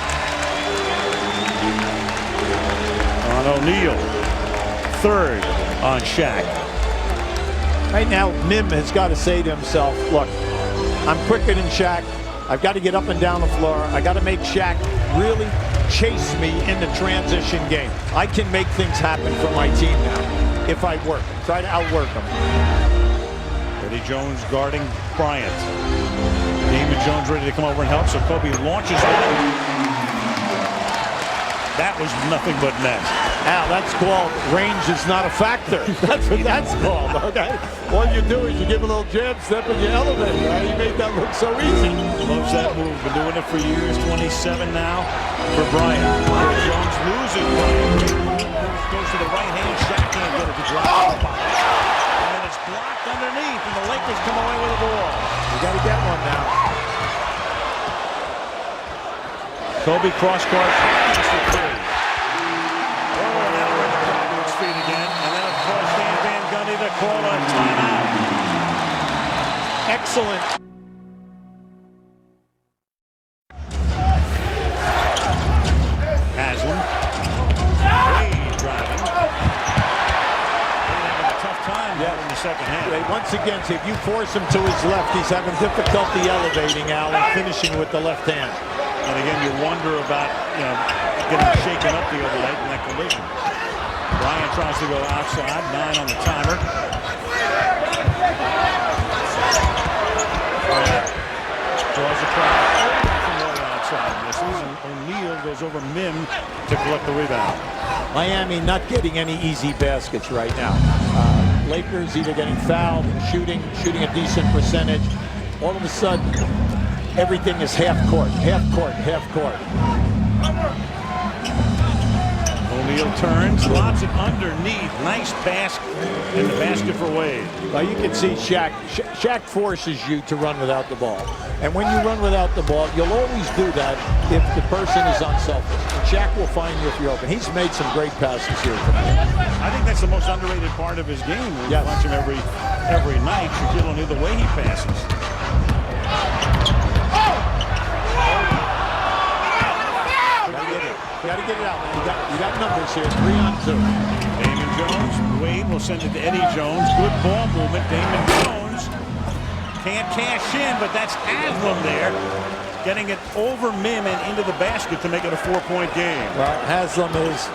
on O'Neal. Third on Shaq. Right now, Mim has got to say to himself, look, I'm quicker than Shaq. I've got to get up and down the floor. I got to make Shaq really chase me in the transition game. I can make things happen for my team now if I work. Try to outwork him. Eddie Jones guarding Bryant. Damon Jones ready to come over and help, so Kobe launches one. That was nothing but net. Al, that's called range is not a factor. That's what that's called, okay? All you do is you give a little jab step and you elevate, right? You made that look so easy. Loves that move. Been doing it for years. 27 now for Bryant. Jones loses Bryant. Goes to the right hand. Shaq can't get it to drop. And then it's blocked underneath, and the Lakers come away with the ball. You got to get one now. Kobe cross court. Call on timeout. Excellent. Haslam. Wade driving. Wade having a tough time in the second half. Once again, if you force him to his left, he's having difficulty elevating, Al, and finishing with the left hand. And again, you wonder about, getting shaken up the other night in that collision. Bryant tries to go outside, 9 on the timer. Draws a crowd from the outside, misses, and O'Neal goes over Mim to collect the rebound. Miami not getting any easy baskets right now. Lakers either getting fouled, shooting a decent percentage. All of a sudden, everything is half court. O'Neal turns, lobs it underneath. Nice pass in the basket for Wade. Well, you can see Shaq. Shaq forces you to run without the ball. And when you run without the ball, you'll always do that if the person is unselfish. And Shaq will find you if you're open. He's made some great passes here tonight. I think that's the most underrated part of his game. We watch him every night. Shaquille O'Neal, the way he passes. You got to get it out, man. You got numbers here. 3-on-2. Damon Jones. Wade will send it to Eddie Jones. Good ball movement. Damon Jones can't cash in, but that's Haslam there, getting it over Mim and into the basket to make it a 4-point game. Well, Haslam is,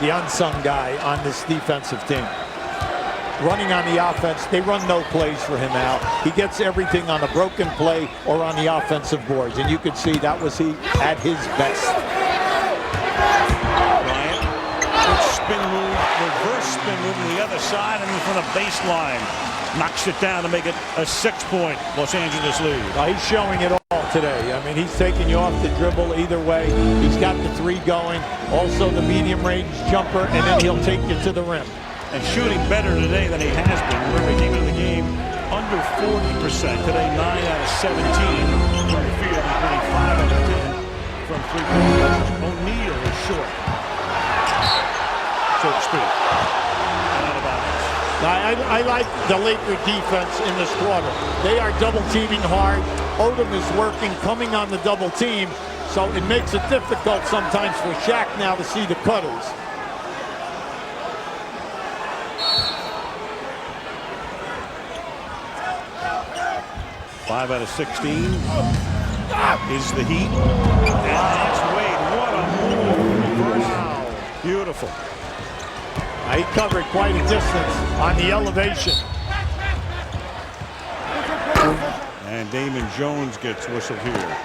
the unsung guy on this defensive team. Running on the offense, they run no plays for him out. He gets everything on a broken play or on the offensive boards, and you could see that was he at his best. Bryant, good spin move, reverse spin move on the other side and in front of baseline. Knocks it down to make it a 6-point Los Angeles lead. He's showing it all today. I mean, he's taking you off the dribble either way. He's got the 3 going, also the medium range jumper, and then he'll take you to the rim. And shooting better today than he has been. Remember, he came into the game under 40%. Today, 9 out of 17 from the field, including 5 out of 10 from 3-point. O'Neal is short, so to speak. I like the Laker defense in this quarter. They are double teaming hard. Odom is working, coming on the double team, so it makes it difficult sometimes for Shaq now to see the cutters. Five out of 16 is the Heat. And that's Wade. What a move. Wow. Beautiful. He covered quite a distance on the elevation. And Damon Jones gets whistled here.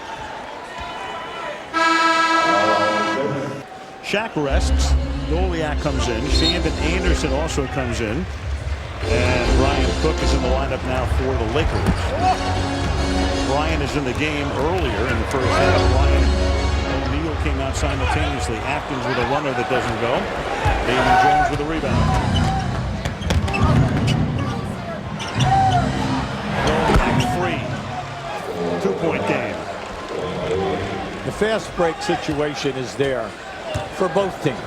Shaq rests. Goliak comes in. Shandon Anderson also comes in. And Brian Cook is in the lineup now for the Lakers. Brian is in the game earlier in the first half. Brian O'Neal came out simultaneously. Atkins with a runner that doesn't go. Damon Jones with a rebound. Goliak 3. 2-point game. The fast break situation is there for both teams,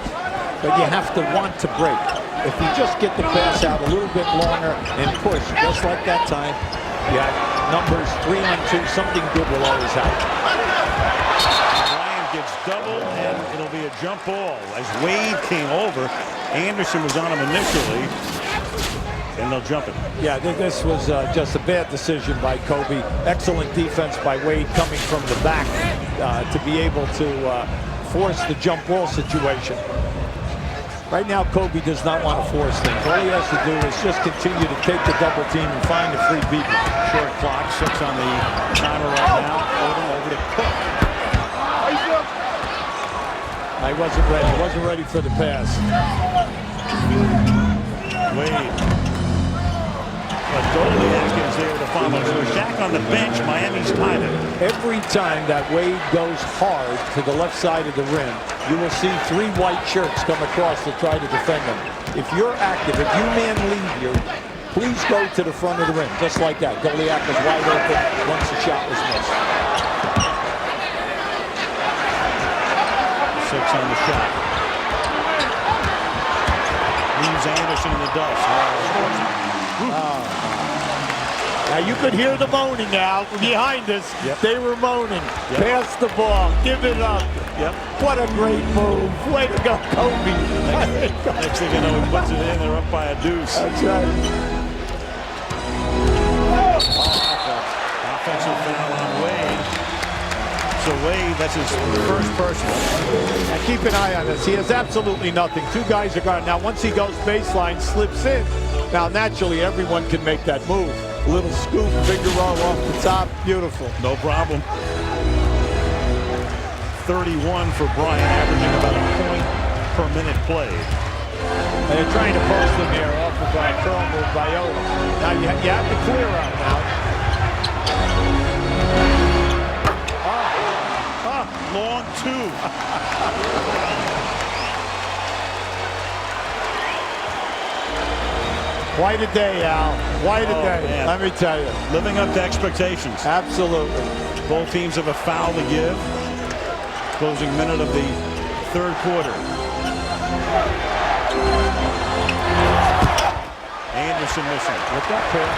but you have to want to break. If you just get the pass out a little bit longer and push, just like that time, you have numbers 3-on-2, something good will always happen. Bryant gets doubled, and it'll be a jump ball. As Wade came over, Anderson was on him initially, and they'll jump it. Yeah, this was just a bad decision by Kobe. Excellent defense by Wade coming from the back to be able to force the jump ball situation. Right now, Kobe does not want to force things. All he has to do is just continue to take the double team and find the free people. Short clock, 6 on the timer right now. Over to Cook. He wasn't ready. He wasn't ready for the pass. Wade. But Goliak is there to follow. So Shaq on the bench. Miami's tied it. Every time that Wade goes hard to the left side of the rim, you will see 3 white shirts come across to try to defend him. If you're active, if you man lead you, please go to the front of the rim, just like that. Goliak was wide open once the shot was missed. 6 on the shot. Leaves Anderson in the dust. Now you could hear the moaning now behind us. Yep. They were moaning. Yep. Pass the ball. Give it up. Yep. What a great move. Way to go, Kobe. Next thing you know, he puts it in. They're up by a deuce. That's right. Offensive foul on Wade. So Wade, that's his first personal. Now keep an eye on this. He has absolutely nothing. 2 guys are guarding. Now once he goes baseline, slips in. Now naturally everyone can make that move. A little scoop, finger roll off the top. Beautiful. No problem. 31 for Bryant, averaging about a point per minute played. And they're trying to post him here off of a curl move by Odom. Now you have to clear out now. Long 2. Quite a day, Al. Quite a day, man. let me tell you. Living up to expectations. Absolutely. Both teams have a foul to give. Closing minute of the third quarter. Anderson missing. Look up here.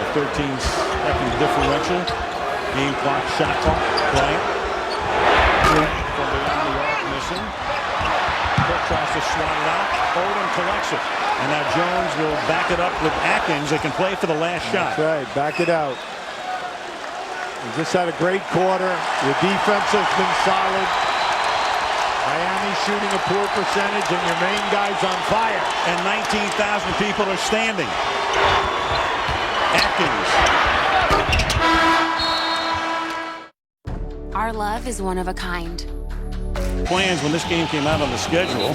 13-second differential. Game clock, shot clock. Bryant. From beyond the arc, missing. Cook tries to swat it out. Odom collects it. And now Jones will back it up with Atkins. They can play for the last shot. That's right. Back it out. You just had a great quarter. Your defense has been solid. Miami shooting a poor percentage, and your main guy's on fire. And 19,000 people are standing. Atkins. Our love is one of a kind. Plans when this game came out on the schedule.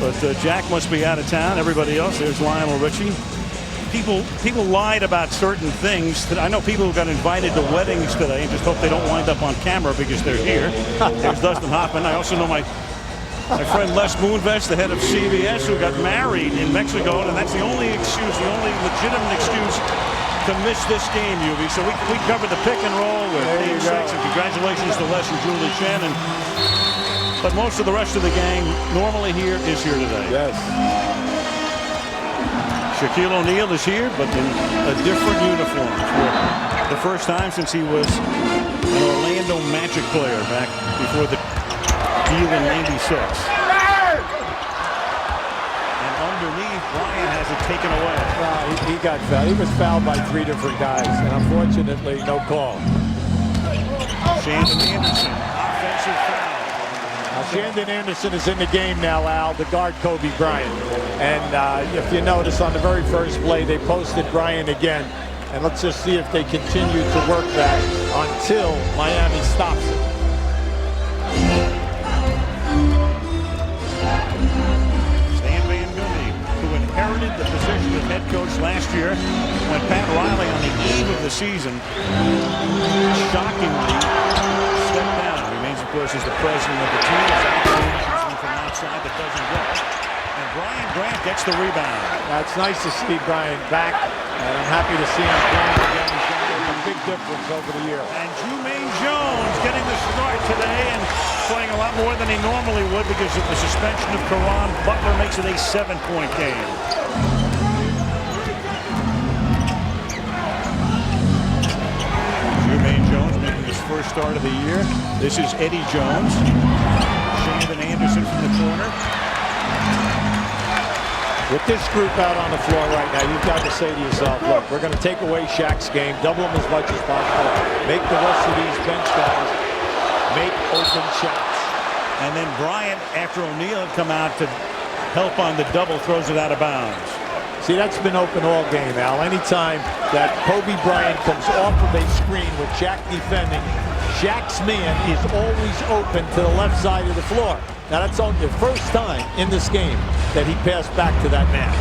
But Jack must be out of town. Everybody else, there's Lionel Richie. People lied about certain things. I know people who got invited to weddings today and just hope they don't wind up on camera because they're here. There's Dustin Hoffman. I also know my friend Les Moonves, the head of CBS, who got married in Mexico, and that's the only excuse, the only legitimate excuse to miss this game, UV. So we covered the pick and roll with Dave Sykes, and congratulations to Les and Julie Shannon. But most of the rest of the gang normally here is here today. Yes. Shaquille O'Neal is here, but in a different uniform for the first time since he was an Orlando Magic player back before the deal in '96. And underneath, Bryant has it taken away. He got fouled. He was fouled by 3 different guys, and unfortunately, no call. Shandon Anderson, offensive foul. Shandon Anderson is in the game now, Al, to guard Kobe Bryant. And if you notice, on the very first play, they posted Bryant again. And let's just see if they continue to work that until Miami stops it. Stan Van Gundy, who inherited the position of head coach last year when Pat Riley, on the eve of the season, shockingly stepped down. Remains, of course, as the president of the team. From outside that doesn't go. And Brian Grant gets the rebound. It's nice to see Bryant back, and I'm happy to see him playing again. He's going to make a big difference over the year. And Jermaine Jones getting the start today and playing a lot more than he normally would because of the suspension of Caron Butler. Makes it a 7-point game. Jermaine Jones making his first start of the year. This is Eddie Jones. Shandon Anderson from the corner. With this group out on the floor right now, you've got to say to yourself, look, we're going to take away Shaq's game, double him as much as possible, make the rest of these bench guys make open shots. And then Bryant, after O'Neal had come out to help on the double, throws it out of bounds. See, that's been open all game, Al. Anytime that Kobe Bryant comes off of a screen with Shaq defending, Shaq's man is always open to the left side of the floor. Now, that's only the first time in this game that he passed back to that man.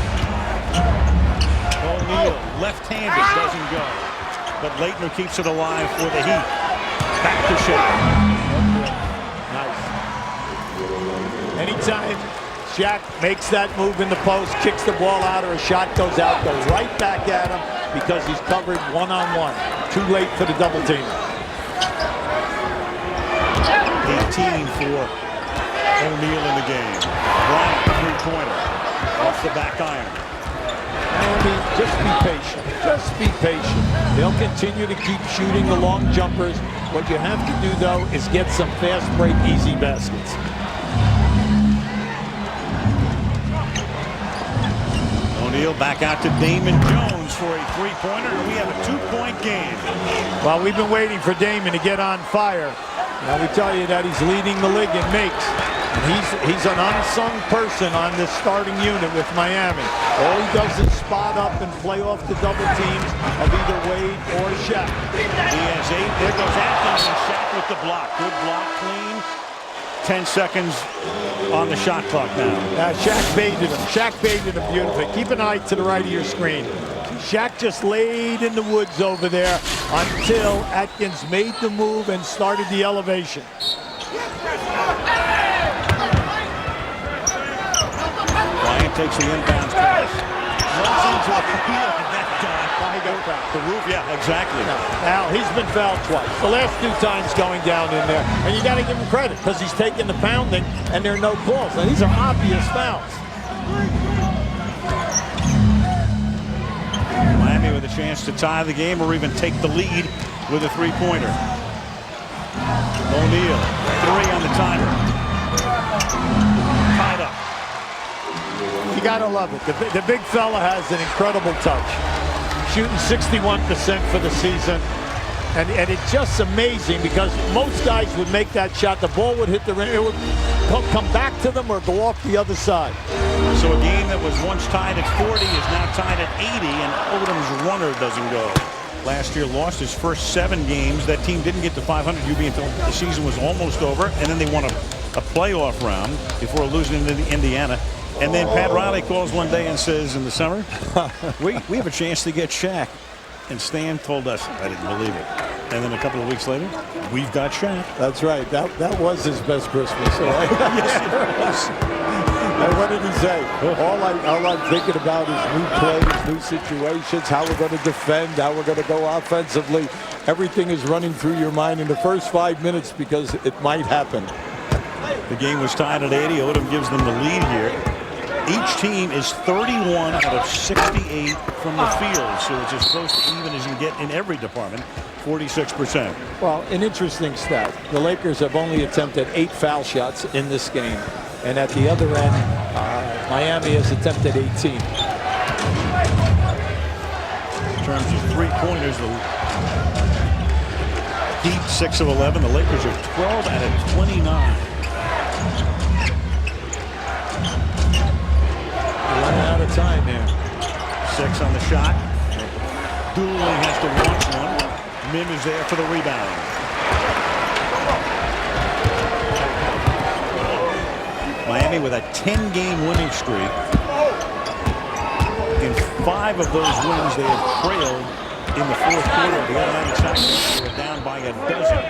O'Neal, left-handed, doesn't go. But Leitner keeps it alive for the Heat. Back to Shaq. Nice. Anytime Shaq makes that move in the post, kicks the ball out, or a shot goes out, goes right back at him because he's covered one-on-one. Too late for the double team. 18 for O'Neal in the game. Bryant, three-pointer, off the back iron. Andy, just be patient. Just be patient. They'll continue to keep shooting the long jumpers. What you have to do, though, is get some fast break, easy baskets. O'Neal back out to Damon Jones for a three-pointer, and we have a 2-point game. Well, we've been waiting for Damon to get on fire. Now we tell you that he's leading the league in makes. And he's an unsung person on this starting unit with Miami. All he does is spot up and play off the double teams of either Wade or Shaq. He has 8. There goes Atkins and Shaq with the block. Good block, clean. 10 seconds on the shot clock now. Shaq baited him. Shaq baited him beautifully. Keep an eye to the right of your screen. Shaq just laid in the woods over there until Atkins made the move and started the elevation. takes the inbounds pass. Runs into a field, and that He got fouled. the roof. Yeah, exactly. Now, he's been fouled twice. The last 2 times going down in there. And you got to give him credit because he's taking the pounding and there are no calls. Now, these are obvious fouls. Miami with a chance to tie the game or even take the lead with a three-pointer. O'Neal, 3 on the timer. Tied up. You got to love it. The big fella has an incredible touch. Shooting 61% for the season. And it's just amazing because most guys would make that shot. The ball would hit the rim. It would come back to them or go off the other side. So a game that was once tied at 40 is now tied at 80, and Odom's runner doesn't go. Last year lost his first 7 games. That team didn't get to 500 UB until the season was almost over, and then they won a playoff round before losing to Indiana. And then Pat Riley calls one day and says in the summer, we have a chance to get Shaq. And Stan told us, I didn't believe it. And then a couple of weeks later, we've got Shaq. That's right. That was his best Christmas. Right? Yes, it was. And what did he say? All I'm thinking about is new plays, new situations, how we're going to defend, how we're going to go offensively. Everything is running through your mind in the first 5 minutes because it might happen. The game was tied at 80. Odom gives them the lead here. Each team is 31 out of 68 from the field, so it's as close to even as you can get in every department, 46%. Well, an interesting stat. The Lakers have only attempted 8 foul shots in this game. And at the other end, Miami has attempted 18. In terms of three-pointers, the Heat 6 of 11. The Lakers are 12 out of 29. Running out of time there. 6 on the shot. Dooley has to launch one. Mim is there for the rebound. Miami with a 10-game winning streak. In 5 of those wins, they have trailed in the fourth quarter. The automatic Sox were down by a dozen.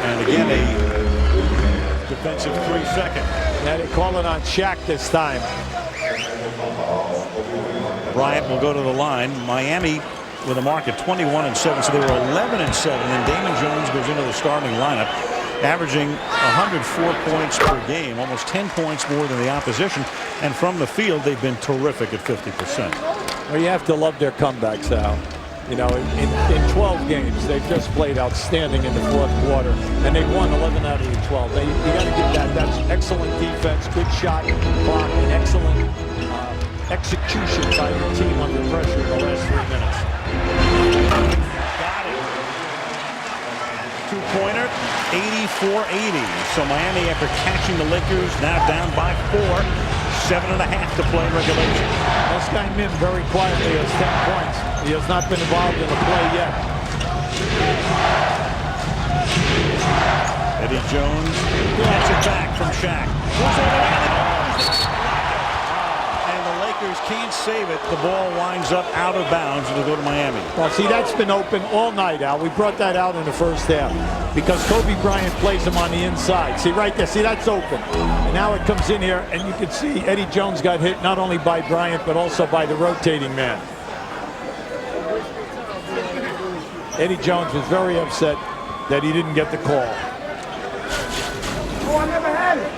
And again, a defensive 3-second. Yeah, they call it on Shaq this time. Bryant will go to the line. Miami with a mark at 21-7, so they were 11-7. And Damon Jones goes into the starting lineup, averaging 104 points per game, almost 10 points more than the opposition. And from the field, they've been terrific at 50%. Well, you have to love their comebacks, Al. You know, in 12 games, they've just played outstanding in the fourth quarter, and they've won 11 out of the 12. You got to give that. That's excellent defense, good shot clock, and excellent execution by the team under pressure in the last 3 minutes. Got it. Two-pointer, 84-80. So Miami, after catching the Lakers, now down by 4. 7.5 to play in regulation. This guy Mim very quietly has 10 points. He has not been involved in the play yet. Eddie Jones gets it back from Shaq. And the Lakers can't save it. The ball winds up out of bounds and it'll go to Miami. Well, see, that's been open all night, Al. We brought that out in the first half because Kobe Bryant plays him on the inside. See, right there. See, that's open. And now it comes in here, and you can see Eddie Jones got hit not only by Bryant, but also by the rotating man. Eddie Jones was very upset that he didn't get the call. Oh, I never had it.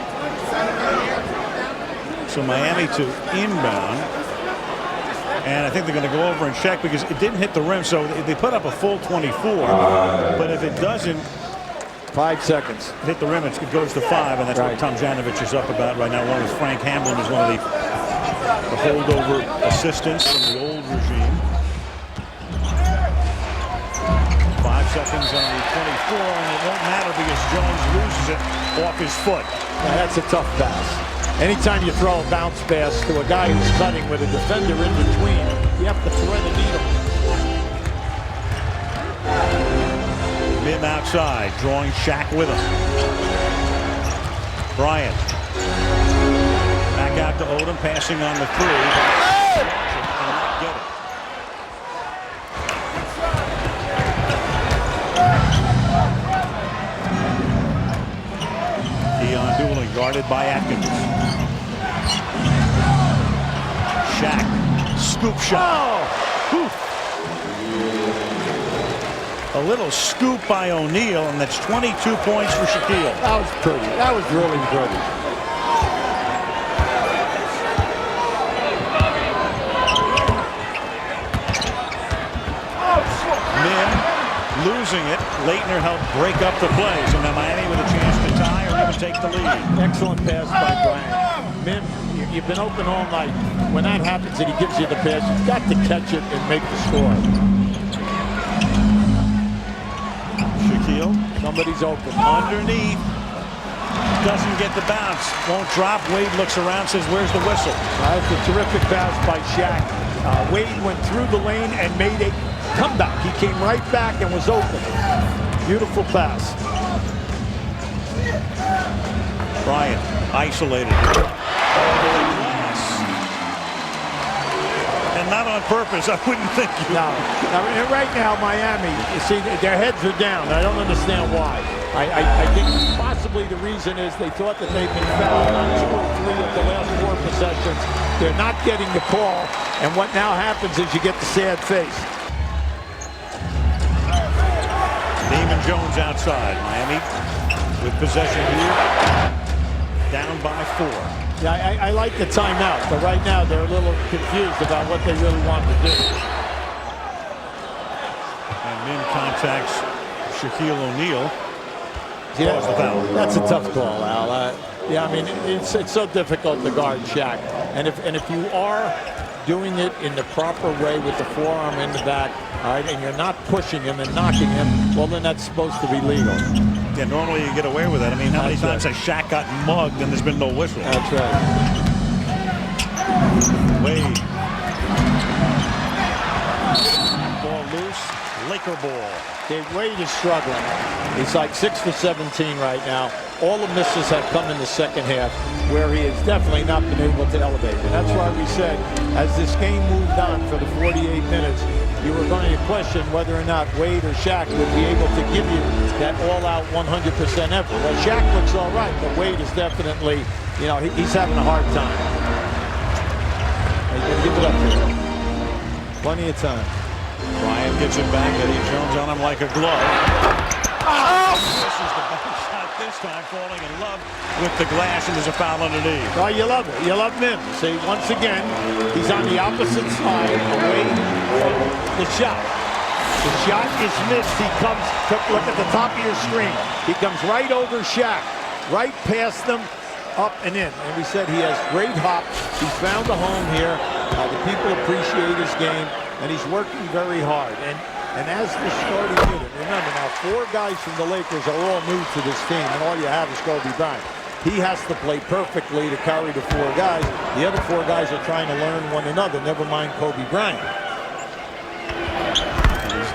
So Miami to inbound. And I think they're going to go over and check because it didn't hit the rim. So they put up a full 24. But if it doesn't 5 seconds. hit the rim, it goes to 5. And that's Right. what Tom Janovich is up about right now. One with Frank Hamlin is one of the holdover assistants from the old regime. 5 seconds on the 24, and it won't matter because Jones loses it off his foot. Now, that's a tough pass. Anytime you throw a bounce pass to a guy who's cutting with a defender in between, you have to thread a needle. Mim outside, drawing Shaq with him. Bryant. Back out to Odom, passing on the 3. And not get it. Keon Dooley guarded by Atkins. scoop shot. Oh! A little scoop by O'Neal, and that's 22 points for Shaquille. That was pretty. That was really pretty. Mim losing it. Leitner helped break up the play, so now Miami with a chance to tie or even take the lead. Excellent pass by Bryant. Mim, you've been open all night. When that happens and he gives you the pass, you've got to catch it and make the score. Shaquille, Somebody's open. underneath. Doesn't get the bounce. Won't drop. Wade looks around, says, where's the whistle? That's a terrific pass by Shaq. Wade went through the lane and made a comeback. He came right back and was open. Beautiful pass. Bryant, isolated. And not on purpose, I wouldn't think. No. Now, right now, Miami, you see, their heads are down. I don't understand why. I think possibly the reason is they thought that they've been fouled on 2 or 3 of the last 4 possessions. They're not getting the call, and what now happens is you get the sad face. Damon Jones outside. Miami with possession here. Down by 4. Yeah, I like the timeout, but right now they're a little confused about what they really want to do. And Mim contacts Shaquille O'Neal. Yeah, The foul. that's a tough call, Al. Yeah, I mean, it's so difficult to guard Shaq. And if you are doing it in the proper way with the forearm in the back, all right, and you're not pushing him and knocking him, well, then that's supposed to be legal. Yeah, normally you get away with that. I mean, how many times has Shaq got mugged and there's been no whistle? That's right. Wade. Ball loose. Laker ball. Wade is struggling. He's like 6 for 17 right now. All the misses have come in the second half, where he has definitely not been able to elevate. And that's why we said, as this game moved on for the 48 minutes, you were going to question whether or not Wade or Shaq would be able to give you that all-out 100% effort. Well, Shaq looks all right, but Wade is definitely, you know, he's having a hard time. Give it up here. Plenty of time. Bryant gets it back. Eddie Jones on him like a glove. Oh! This is the back shot this time, falling in love with the glass, and there's a foul underneath. Oh, you love it. You love Mim. See, once again, he's on the opposite side away from the shot. The shot is missed. He comes, look at the top of your screen. He comes right over Shaq, right past them, up and in. And we said he has great hop. He's found a home here. The people appreciate his game, and he's working very hard. And as the starting unit, remember now, 4 guys from the Lakers are all new to this team, and all you have is Kobe Bryant. He has to play perfectly to carry the 4 guys. The other 4 guys are trying to learn one another, never mind Kobe Bryant. And he's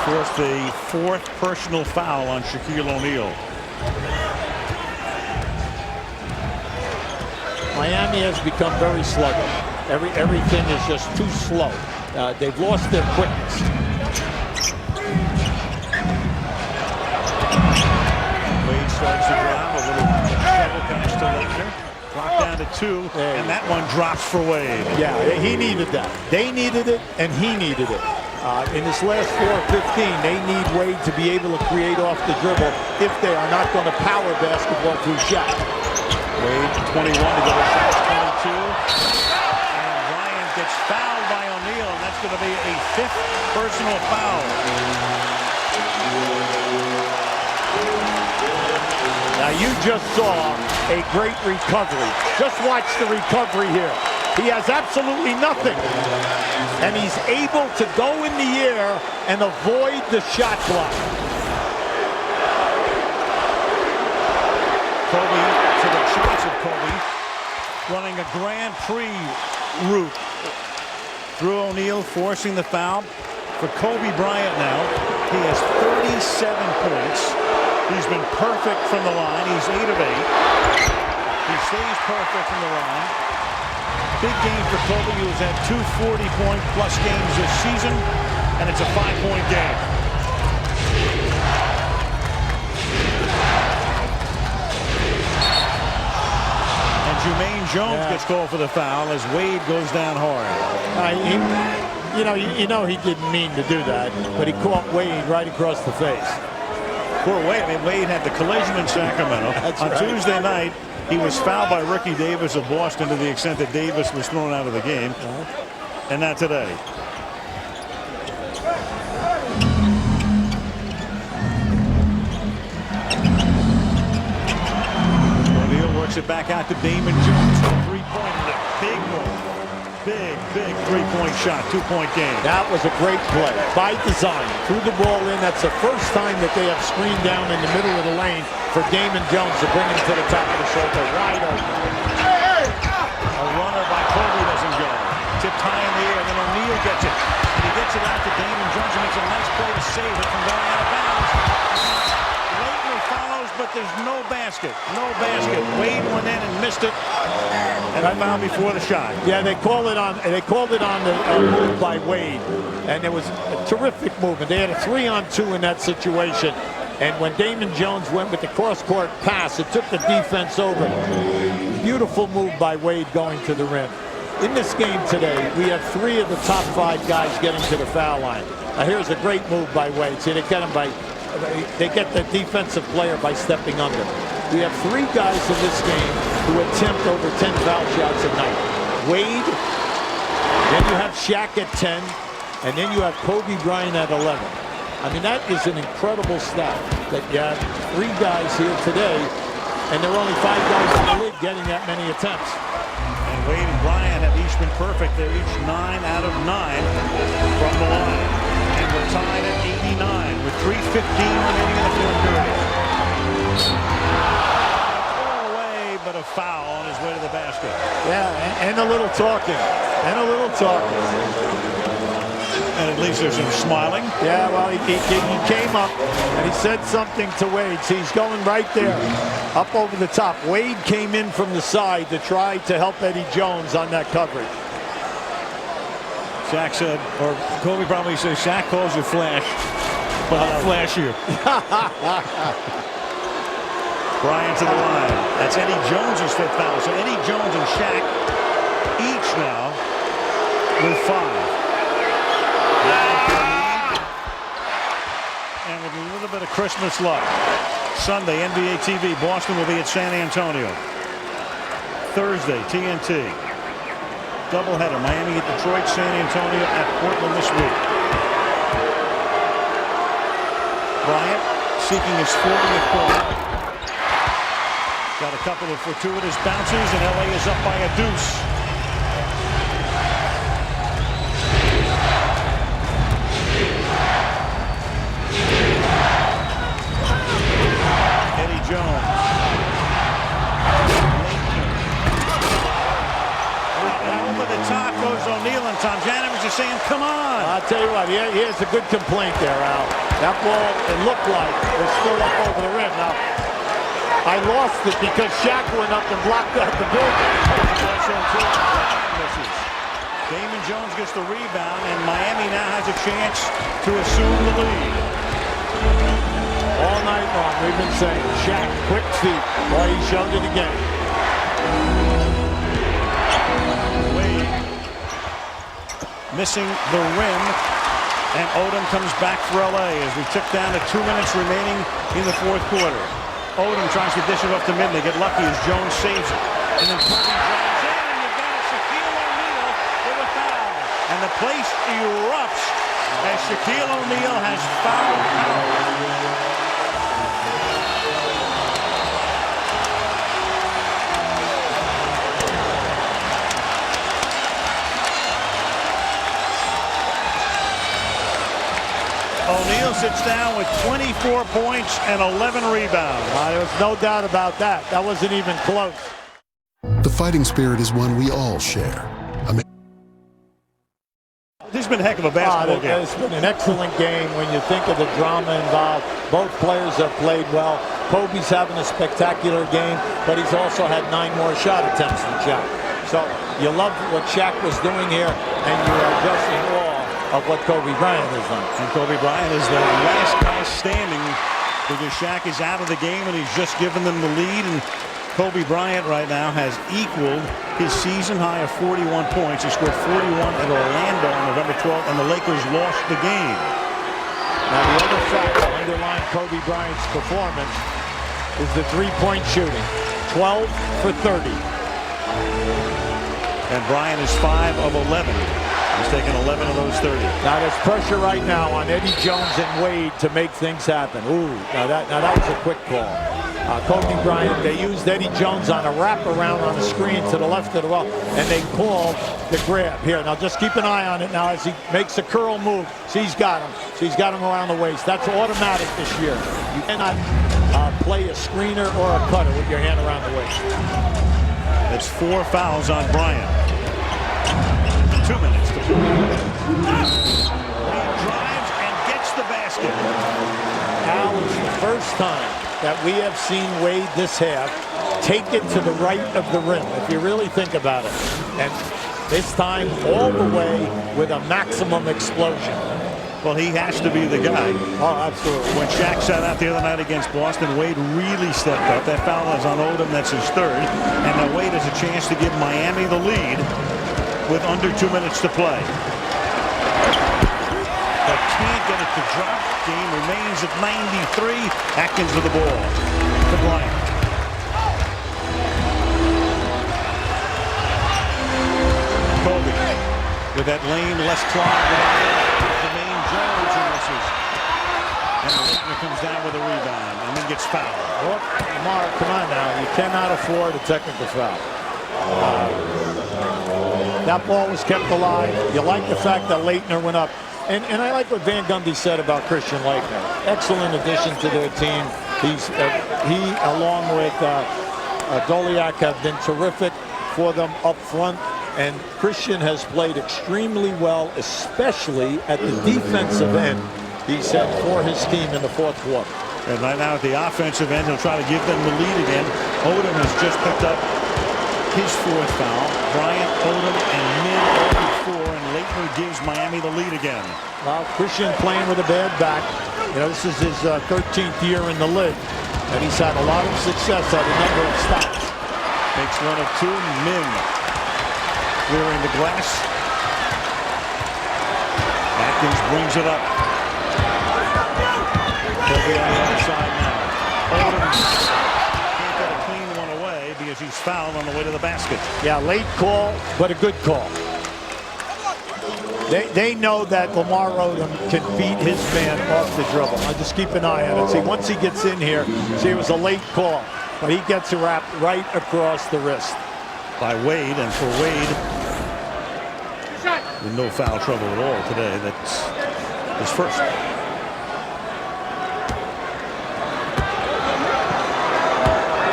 forced a 4th personal foul on Shaquille O'Neal. Miami has become very sluggish. Everything is just too slow. They've lost their quickness. Wade starts to drive, a little shovel pass to Leitner. Clock down to 2, and that one drops for Wade. Yeah, he needed that. They needed it, and he needed it. In this last 4:15, they need Wade to be able to create off the dribble if they are not going to power basketball through Shaq. Wade, 21 to go to shot 22. And Bryant gets fouled by O'Neal, and that's going to be a 5th personal foul. Now you just saw a great recovery. Just watch the recovery here. He has absolutely nothing. And he's able to go in the air and avoid the shot clock. Kobe to the chance of Kobe running a Grand Prix route through O'Neal, forcing the foul. For Kobe Bryant now, he has 37 points. He's been perfect from the line. He's 8 of 8. He stays perfect from the line. Big game for Kobe, who has had 2 40-point-plus games this season, and it's a 5-point game. And Jermaine Jones gets called for the foul as Wade goes down hard. You know he didn't mean to do that, but he caught Wade right across the face. Poor Wade. I mean, Wade had the collision in Sacramento. On Tuesday night, he was fouled by Ricky Davis of Boston to the extent that Davis was thrown out of the game. And not today. O'Neal works it back out to Damon Jones for a three-point. Big move. Big three-point shot, two-point game. That was a great play by design. Threw the ball in. That's the first time that they have screened down in the middle of the lane for Damon Jones to bring him to the top of the circle. Wide open. A runner by Kobe doesn't go. Tipped high in the air, then O'Neal gets it. And he gets it out to Damon Jones and makes a nice play to save it from going out of bounds. Laettner follows, but there's no basket. No basket. Wade went in and missed it. And I found before the shot. Yeah, they called it on the move by Wade, and it was a terrific movement. They had a 3-on-2 in that situation, and when Damon Jones went with the cross-court pass, it took the defense over. Beautiful move by Wade going to the rim. In this game today, we have 3 of the top 5 guys getting to the foul line. Now here's a great move by Wade. See, they get the defensive player by stepping under. We have 3 guys in this game who attempt over 10 foul shots a night. Wade, then you have Shaq at 10, and then you have Kobe Bryant at 11. I mean, that is an incredible stat that you have 3 guys here today, and there are only 5 guys in the league getting that many attempts. And Wade and Bryant have each been perfect. They're each 9 out of 9 from the line. And we're tied at 89 with 3:15 remaining in the fourth period. But a foul on his way to the basket. Yeah, and a little talking. And a little talking. And at least there's some smiling. Yeah, well, he came up and he said something to Wade. See, he's going right there, up over the top. Wade came in from the side to try to help Eddie Jones on that coverage. Shaq said, or Kobe probably said, Shaq calls you flash, but I'll flash you. Bryant to the line. That's Eddie Jones' 5th foul. So Eddie Jones and Shaq each now with 5. And with a little bit of Christmas luck, Sunday, NBA TV, Boston will be at San Antonio. Thursday, TNT. Doubleheader, Miami at Detroit, San Antonio at Portland this week. Bryant seeking his 40th point. Got a couple of fortuitous bounces, and LA is up by a deuce. Eddie Jones. Over the top goes O'Neal, and Tom Janovich is saying, come on. I'll tell you what, here's a good complaint there, Al. That ball, it looked like it was still up over the rim. Now, I lost it because Shaq went up and blocked out the building. Damon Jones gets the rebound, and Miami now has a chance to assume the lead. All night long, we've been saying, Shaq, quick feet. Boy, he showed it again. Wade missing the rim, and Odom comes back for LA as we tick down to 2 minutes remaining in the fourth quarter. Odom tries to dish it off to mid. They get lucky as Jones saves it. And then Kobe drives in, and you've got Shaquille O'Neal with a foul. And the place erupts as Shaquille O'Neal has fouled out. O'Neal sits down with 24 points and 11 rebounds. There was no doubt about that. That wasn't even close. The fighting spirit is one we all share. This has been a heck of a basketball game. It's been an excellent game when you think of the drama involved. Both players have played well. Kobe's having a spectacular game, but he's also had 9 more shot attempts than Shaq. So you love what Shaq was doing here, and you are just in awe of what Kobe Bryant has done. And Kobe Bryant is the last guy standing because Shaq is out of the game, and he's just given them the lead. And Kobe Bryant right now has equaled his season high of 41 points. He scored 41 at Orlando on November 12th, and the Lakers lost the game. Now, the other factor underlying Kobe Bryant's performance is the three-point shooting. 12 for 30. And Bryant is 5 of 11. He's taken 11 of those 30. Now there's pressure right now on Eddie Jones and Wade to make things happen. Ooh, now that was a quick call. Kobe Bryant, they used Eddie Jones on a wraparound on the screen to the left of the well, and they called the grab. Here, now just keep an eye on it now as he makes a curl move. So he's got him. So he's got him around the waist. That's automatic this year. You cannot play a screener or a cutter with your hand around the waist. That's 4 fouls on Bryant. 2 minutes to play. He drives and gets the basket. Now is the first time that we have seen Wade this half take it to the right of the rim, if you really think about it. And this time all the way with a maximum explosion. Well, he has to be the guy. Oh, absolutely. When Shaq sat out the other night against Boston, Wade really stepped up. That foul is on Odom. That's his third. And now Wade has a chance to give Miami the lead with under 2 minutes to play. But can't get it to drop. Game remains at 93. Atkins with the ball to Bryant. Kobe with that lane, less clogged. Jermaine Jones who misses. And the Lakers comes down with a rebound and then gets fouled. Oh, Lamar, come on now. You cannot afford a technical foul. That ball was kept alive. You like the fact that Leitner went up. And I like what Van Gundy said about Christian Leitner. Excellent addition to their team. He, along with Doliak, have been terrific for them up front. And Christian has played extremely well, especially at the defensive end, he said, for his team in the fourth quarter. And right now at the offensive end, he'll try to give them the lead again. Odom has just picked up his fourth foul. Bryant, Odom, and Min all with 4, and Leitner gives Miami the lead again. Well, Christian playing with a bad back. You know, this is his 13th year in the league, and he's had a lot of success at a number of stops. Makes 1 of 2. Min clearing the glass. Atkins brings it up. Kobe on the other side now. Odom can't get a clean one away because he's fouled on the way to the basket. Yeah, late call, but a good call. They know that Lamar Odom can beat his man off the dribble. I just keep an eye on it. See, once he gets in here, see, it was a late call, but he gets wrapped right across the wrist. By Wade, and for Wade, with no foul trouble at all today. That's his first.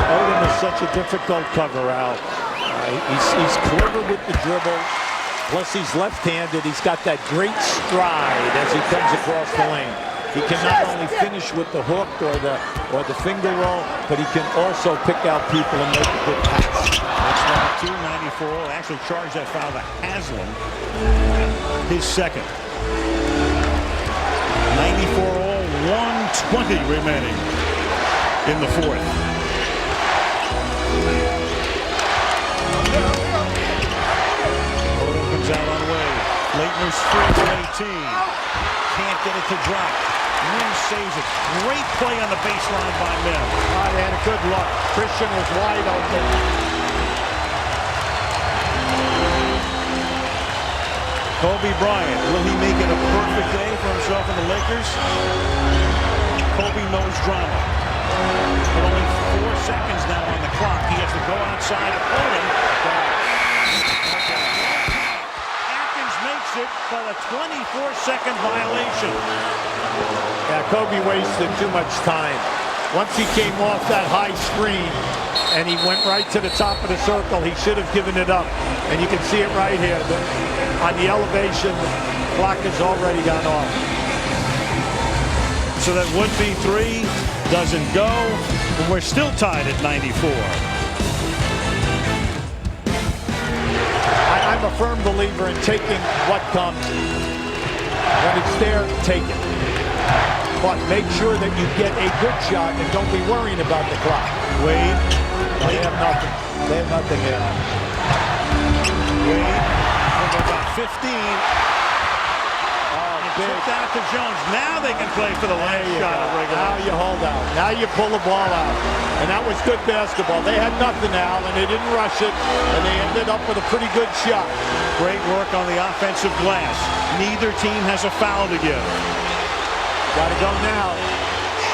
Odom is such a difficult cover out. He's clever with the dribble. Plus, he's left-handed. He's got that great stride as he comes across the lane. He can not only finish with the hook or the finger roll, but he can also pick out people and make a good pass. That's 294. Actually charged that foul to Haslam. His second. 94 all, 120 remaining in the fourth. Odom comes out on Wade. Leitner's free to 18. Can't get it to drop. Min saves it. Great play on the baseline by Min. They had a good look. Christian was wide open. Kobe Bryant, will he make it a perfect day for himself and the Lakers? Kobe knows drama. With only 4 seconds now on the clock, he has to go outside of Odom. Atkins makes it, but a 24-second violation. Yeah, Kobe wasted too much time. Once he came off that high screen and he went right to the top of the circle, he should have given it up. And you can see it right here. On the elevation, the clock has already gone off. So that would-be 3 doesn't go, and we're still tied at 94. I'm a firm believer in taking what comes. When it's there, take it. but make sure that you get a good shot and don't be worrying about the clock. Wade. They have nothing. They have nothing here. Wade from about 15. Tipped out to Jones. Now they can play for the last shot of regulation. Now you hold out. Now you pull the ball out. And that was good basketball. They had nothing now, and they didn't rush it, and they ended up with a pretty good shot. Great work on the offensive glass. Neither team has a foul to give. Got to go now.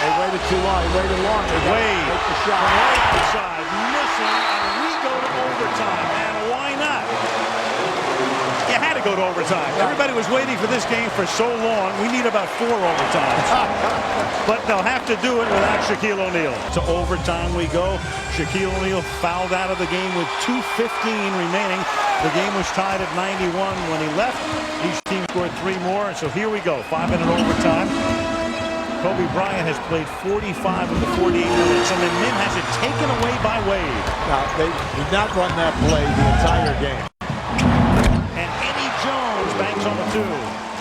They waited too long. They waited long. Wade make the shot. Right outside, missing, and we go to overtime. And why not? You had to go to overtime. Everybody was waiting for this game for so long. We need about 4 overtimes. But they'll have to do it without Shaquille O'Neal. To overtime we go. Shaquille O'Neal fouled out of the game with 2:15 remaining. The game was tied at 91 when he left. Each team scored 3 more. So here we go. 5-minute overtime. Kobe Bryant has played 45 of the 48 minutes, and then Mim has it taken away by Wade. Now, they did not run that play the entire game. And Eddie Jones banks on the 2.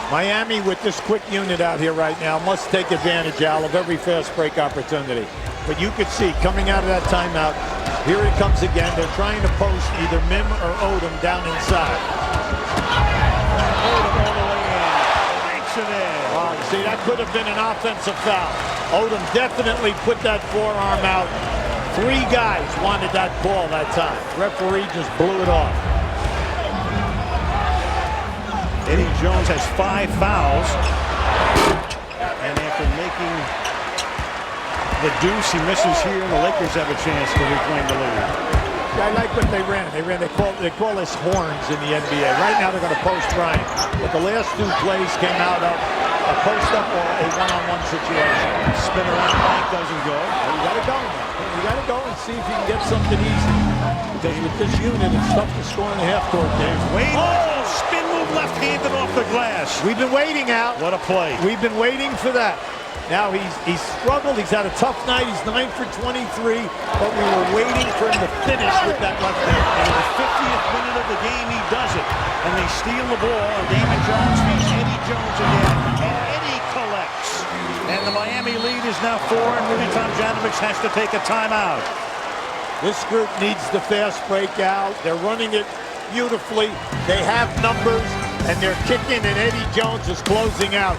Miami, with this quick unit out here right now, must take advantage, Al, of every fast break opportunity. But you could see, coming out of that timeout, here it comes again. They're trying to post either Mim or Odom down inside. Odom all the way in. Makes it in. See, that could have been an offensive foul. Odom definitely put that forearm out. 3 guys wanted that call that time. Referee just blew it off. Eddie Jones has 5 fouls. And after making the deuce, he misses here, and the Lakers have a chance to reclaim the lead. I like what they ran. They call this horns in the NBA. Right now they're going to post Bryant. But the last 2 plays came out of a post-up or a one-on-one situation. Spin around, Mike doesn't go. Well, you got to go. You got to go and see if you can get something easy. Because with this unit, it's tough to score in the half-court game. Wade, oh, spin move left-handed off the glass. We've been waiting out. What a play. We've been waiting for that. Now he's struggled. He's had a tough night. He's 9 for 23, but we were waiting for him to finish with that left hand. And in the 50th minute of the game, he does it. And they steal the ball, and Damon Jones meets Eddie Jones again, and Eddie collects. And the Miami lead is now 4, and Rudy Tomjanovich has to take a timeout. This group needs the fast break out. They're running it beautifully. They have numbers, and they're kicking, and Eddie Jones is closing out.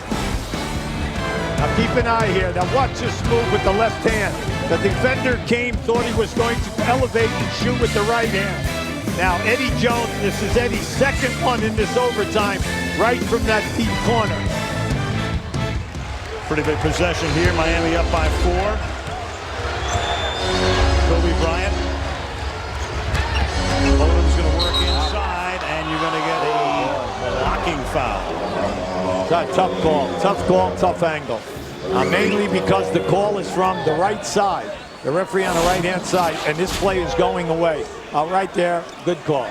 Now keep an eye here. Now watch this move with the left hand. The defender came, thought he was going to elevate and shoot with the right hand. Now Eddie Jones, this is Eddie's 2nd one in this overtime, right from that deep corner. Pretty big possession here. Miami up by 4. Kobe Bryant. Odom's going to work inside, and you're going to get a blocking foul. Tough call, tough angle. Mainly because the call is from the right side. The referee on the right-hand side, and this play is going away. Right there, good call.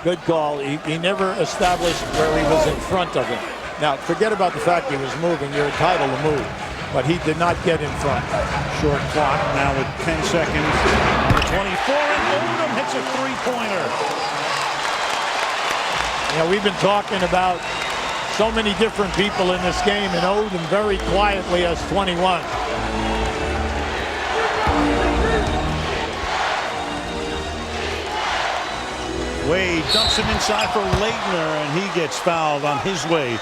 Good call. He never established where he was in front of him. Now, forget about the fact he was moving. You're entitled to move. But he did not get in front. Short clock now with 10 seconds on the 24, and Odom hits a 3-pointer. You know, we've been talking about so many different people in this game, and Odom very quietly has 21. Wade dumps him inside for Leitner, and he gets fouled on his way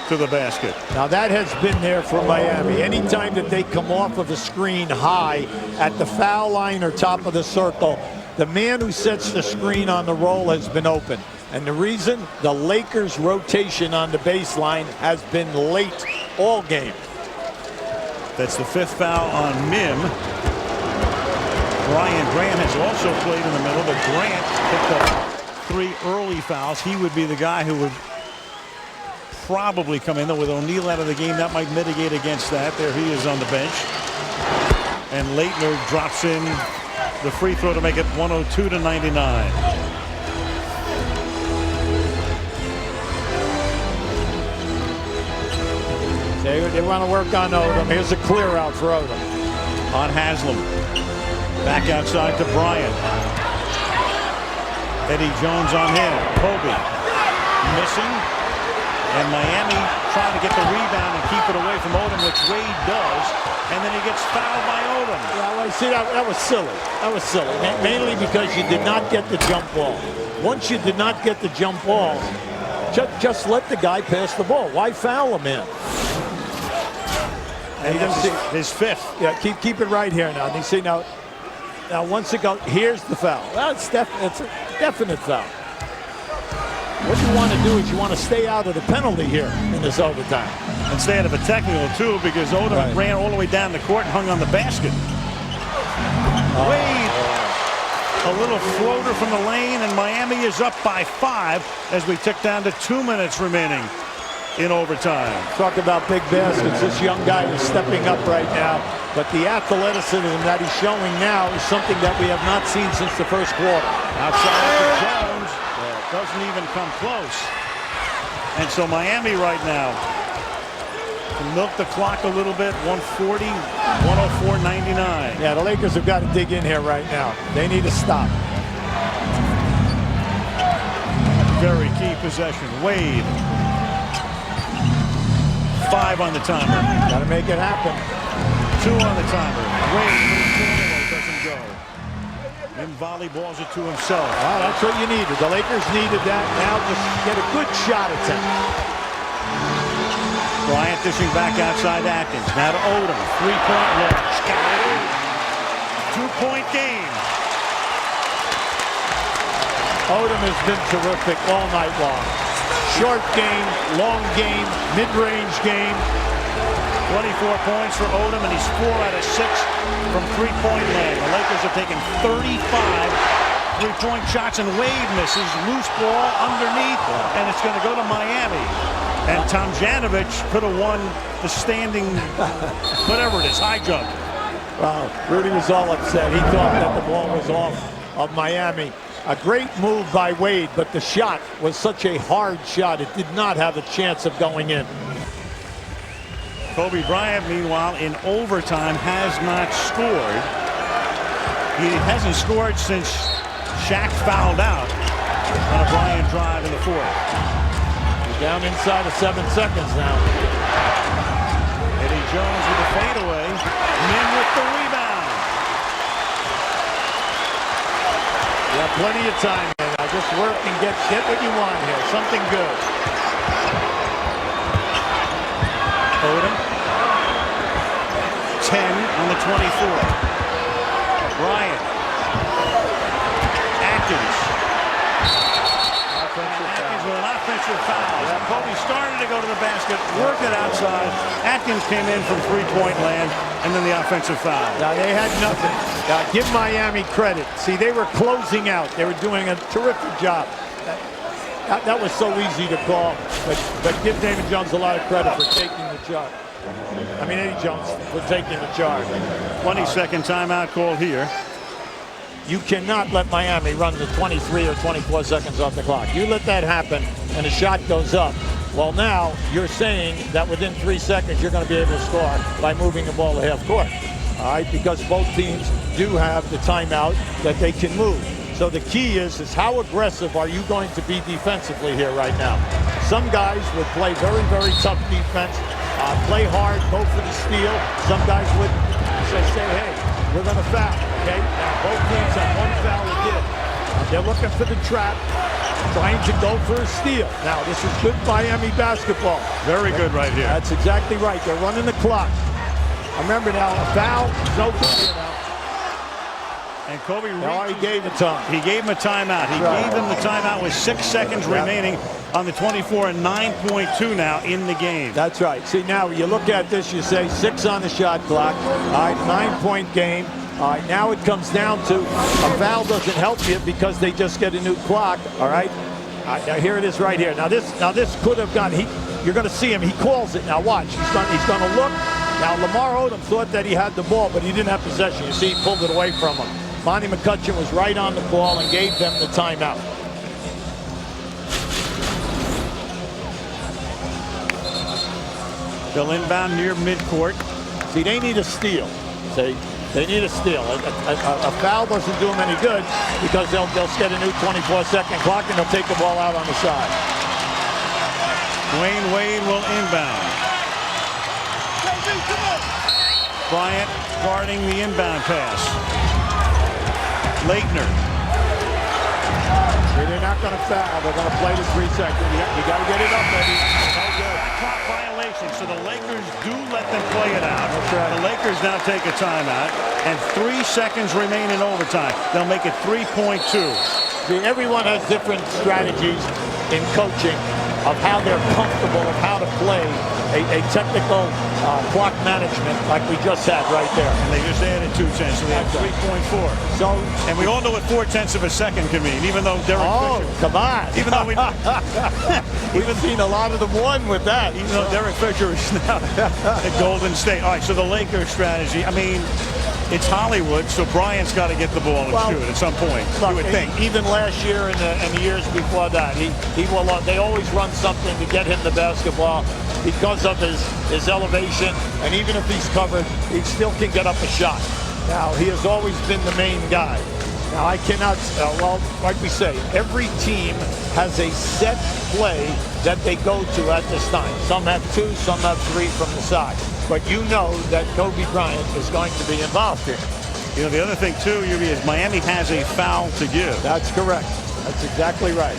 to the basket. Now that has been there for Miami. Anytime that they come off of a screen high at the foul line or top of the circle, the man who sets the screen on the roll has been open. And the reason, the Lakers' rotation on the baseline has been late all game. That's the 5th foul on Mim. Brian Grant has also played in the middle, but Grant picked up 3 early fouls. He would be the guy who would probably come in, though with O'Neal out of the game, that might mitigate against that. There he is on the bench. And Leitner drops in the free throw to make it 102-99. They want to work on Odom. Here's a clear out for Odom. On Haslam. Back outside to Bryant. Eddie Jones on him. Kobe missing. And Miami trying to get the rebound and keep it away from Odom, which Wade does. And then he gets fouled by Odom. Yeah, well, see, that was silly. That was silly. Mainly because you did not get the jump ball. Once you did not get the jump ball, just let the guy pass the ball. Why foul him in? And that's his fifth. Yeah, keep it right here now. And you see now once it goes, here's the foul. It's a definite foul. What you want to do is you want to stay out of the penalty here in this overtime. And stay out of a technical, too, because Odom ran all the way down the court and hung on the basket. Wade, a little floater from the lane, and Miami is up by 5 as we tick down to 2 minutes remaining in overtime. Talk about big baskets. This young guy is stepping up right now. But the athleticism that he's showing now is something that we have not seen since the first quarter. Outside to Jones. Doesn't even come close. And so Miami right now can milk the clock a little bit. 140, 104.99. Yeah, the Lakers have got to dig in here right now. They need to stop. Very key possession. Wade. 5 on the timer. Got to make it happen. 2 on the timer. Wade doesn't go. And volleyballs it to himself. Oh, that's what you needed. The Lakers needed that. Now just get a good shot attempt. Bryant dishing back outside Atkins. Now to Odom. 3-point launch. Got it. 2-point game. Odom has been terrific all night long. Short game, long game, mid-range game. 24 points for Odom, and he's 4 out of 6 from three-point land. The Lakers have taken 35 three-point shots, and Wade misses. Loose ball underneath, and it's going to go to Miami. And Tomjanovich could have won the standing, whatever it is, high jump. Wow, Rudy was all upset. He thought that the ball was off of Miami. A great move by Wade, but the shot was such a hard shot. It did not have a chance of going in. Kobe Bryant, meanwhile, in overtime, has not scored. He hasn't scored since Shaq fouled out on a Bryant drive in the 4th. He's down inside of 7 seconds now. Eddie Jones with the fadeaway. Min with the rebound. You have plenty of time here now. Just work and get what you want here. Something good. Odom. 10 on the 24. Bryant. Atkins. Atkins with an offensive foul. Kobe started to go to the basket, worked it outside. Atkins came in from three-point land, and then the offensive foul. Now, they had nothing. Now, give Miami credit. See, they were closing out. They were doing a terrific job. That was so easy to call, but give David Jones a lot of credit for taking the charge. I mean, Eddie Jones for taking the charge. 20-second timeout call here. You cannot let Miami run the 23 or 24 seconds off the clock. You let that happen and the shot goes up. Well, now you're saying that within 3 seconds you're going to be able to score by moving the ball to half court. All right, because both teams do have the timeout that they can move. So the key is how aggressive are you going to be defensively here right now? Some guys would play very, very tough defense, play hard, go for the steal. Some guys would say, hey, we're going to foul, okay? Now, both teams have one foul a did. They're looking for the trap, trying to go for a steal. Now, this is good Miami basketball. Very good right here. That's exactly right. They're running the clock. Remember now, a foul is no good here now. And Kobe he gave it to him. He gave him a timeout. He gave him the timeout with 6 seconds remaining on the 24 and 9.2 now in the game. That's right. See, now you look at this, you say 6 on the shot clock. All right, 9-point game. All right, now it comes down to a foul doesn't help you because they just get a new clock. All right. Now here it is right here. Now this could have gone. You're going to see him. He calls it. Now watch. He's going to look. Now Lamar Odom thought that he had the ball, but he didn't have possession. You see, he pulled it away from him. Monty McCutcheon was right on the ball and gave them the timeout. They'll inbound near midcourt. See, they need a steal. See, they need a steal. A foul doesn't do them any good because they'll get a new 24-second clock and they'll take the ball out on the side. Dwayne Wade will inbound. Bryant guarding the inbound pass. Leitner. They're not going to foul. They're going to play the 3 seconds. You got to get it up, baby. Clock violation, so the Lakers do let them play it out. That's right. The Lakers now take a timeout, and 3 seconds remain in overtime. They'll make it 3.2. See, everyone has different strategies in coaching of how they're comfortable, of how to play a technical clock management like we just had right there. And they just added 2 tenths, so they have 3.4. So, and we all know what 4 tenths of a second can mean, even though Derek Fisher. Come on. Even though we've seen a lot of them won with that. Even though Derek Fisher is now at Golden State. All right, so the Lakers strategy, I mean, it's Hollywood, so Bryant's got to get the ball and shoot at some point. Look, you would think. Even last year and the years before that, they always run something to get him the basketball because of his elevation, and even if he's covered, he still can get up a shot. Now, he has always been the main guy. Now, I cannot, well, like we say, every team has a set play that they go to at this time. Some have 2, some have 3 from the side. But you know that Kobe Bryant is going to be involved here. You know, the other thing, too, is Miami has a foul to give. That's correct. That's exactly right.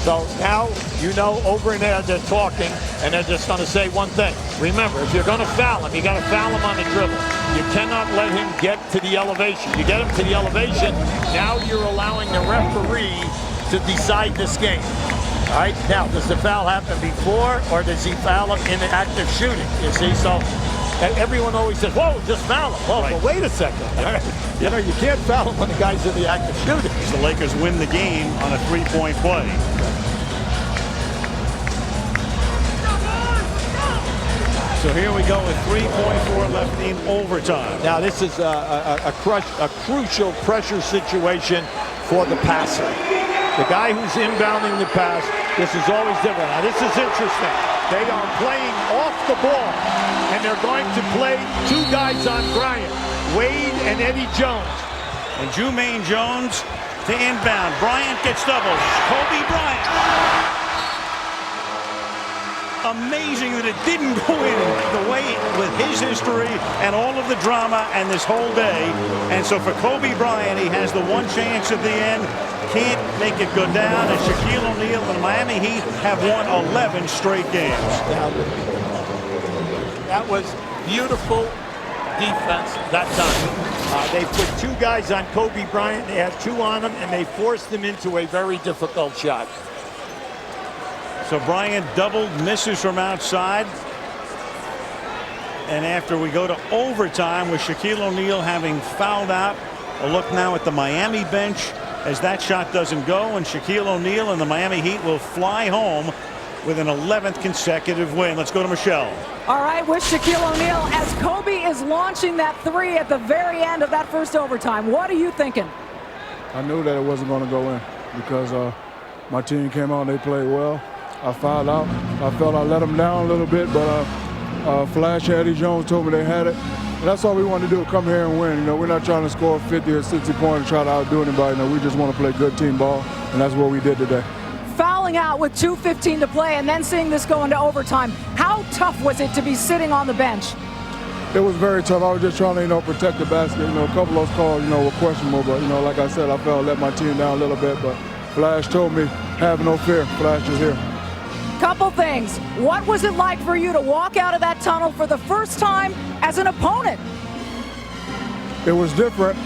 So now, you know, over in there, they're talking, and they're just going to say one thing. Remember, if you're going to foul him, you got to foul him on the dribble. You cannot let him get to the elevation. You get him to the elevation, now you're allowing the referee to decide this game. All right, now, does the foul happen before, or does he foul him in the act of shooting? You see, so everyone always says, whoa, just foul him. Whoa, but wait a second. You know, you can't foul him when the guy's in the act of shooting. The Lakers win the game on a 3-point play. So here we go with 3.4 left in overtime. Now, this is a crucial pressure situation for the passer. The guy who's inbounding the pass, this is always different. Now, this is interesting. They are playing off the ball, and they're going to play 2 guys on Bryant, Wade and Eddie Jones. And Jermaine Jones to inbound. Bryant gets doubles. Kobe Bryant. Amazing that it didn't go in the way with his history and all of the drama and this whole day. And so for Kobe Bryant, he has the one chance at the end. Can't make it go down. And Shaquille O'Neal and the Miami Heat have won 11 straight games. Now, that was beautiful defense that time. They put 2 guys on Kobe Bryant. They had 2 on him, and they forced him into a very difficult shot. So Bryant doubled, misses from outside. And after we go to overtime with Shaquille O'Neal having fouled out, a look now at the Miami bench as that shot doesn't go, and Shaquille O'Neal and the Miami Heat will fly home with an 11th consecutive win. Let's go to Michelle. All right, with Shaquille O'Neal, as Kobe is launching that 3 at the very end of that first overtime, what are you thinking? I knew that it wasn't going to go in because my team came out and they played well. I fouled out. I felt I let them down a little bit, but Flash and Eddie Jones told me they had it. And that's all we want to do, come here and win. You know, we're not trying to score 50 or 60 points and try to outdo anybody. You know, we just want to play good team ball, and that's what we did today. Fouling out with 2:15 to play and then seeing this go into overtime, how tough was it to be sitting on the bench? It was very tough. I was just trying to, you know, protect the basket. You know, a couple of those calls, you know, were questionable, but, you know, like I said, I felt I let my team down a little bit, but Flash told me, have no fear, Flash is here. Couple things. What was it like for you to walk out of that tunnel for the first time as an opponent? It was different.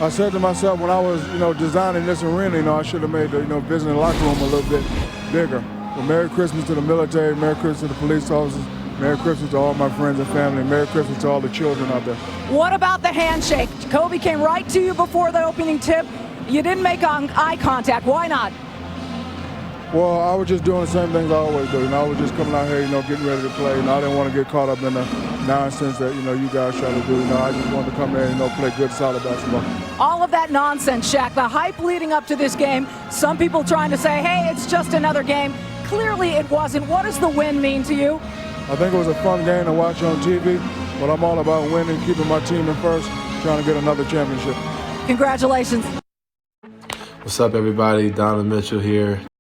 I said to myself when I was, you know, designing this arena, you know, I should have made the, you know, visiting locker room a little bit bigger. But Merry Christmas to the military, Merry Christmas to the police officers, Merry Christmas to all my friends and family, Merry Christmas to all the children out there. What about the handshake? Kobe came right to you before the opening tip. You didn't make eye contact. Why not? Well, I was just doing the same things I always do. You know, I was just coming out here, you know, getting ready to play. You know, I didn't want to get caught up in the nonsense that, you know, you guys try to do. You know, I just wanted to come here and, you know, play good, solid basketball. All of that nonsense, Shaq, the hype leading up to this game, some people trying to say, hey, it's just another game. Clearly it wasn't. What does the win mean to you? I think it was a fun game to watch on TV, but I'm all about winning, keeping my team in first, trying to get another championship. Congratulations. What's up, everybody? Donovan Mitchell here.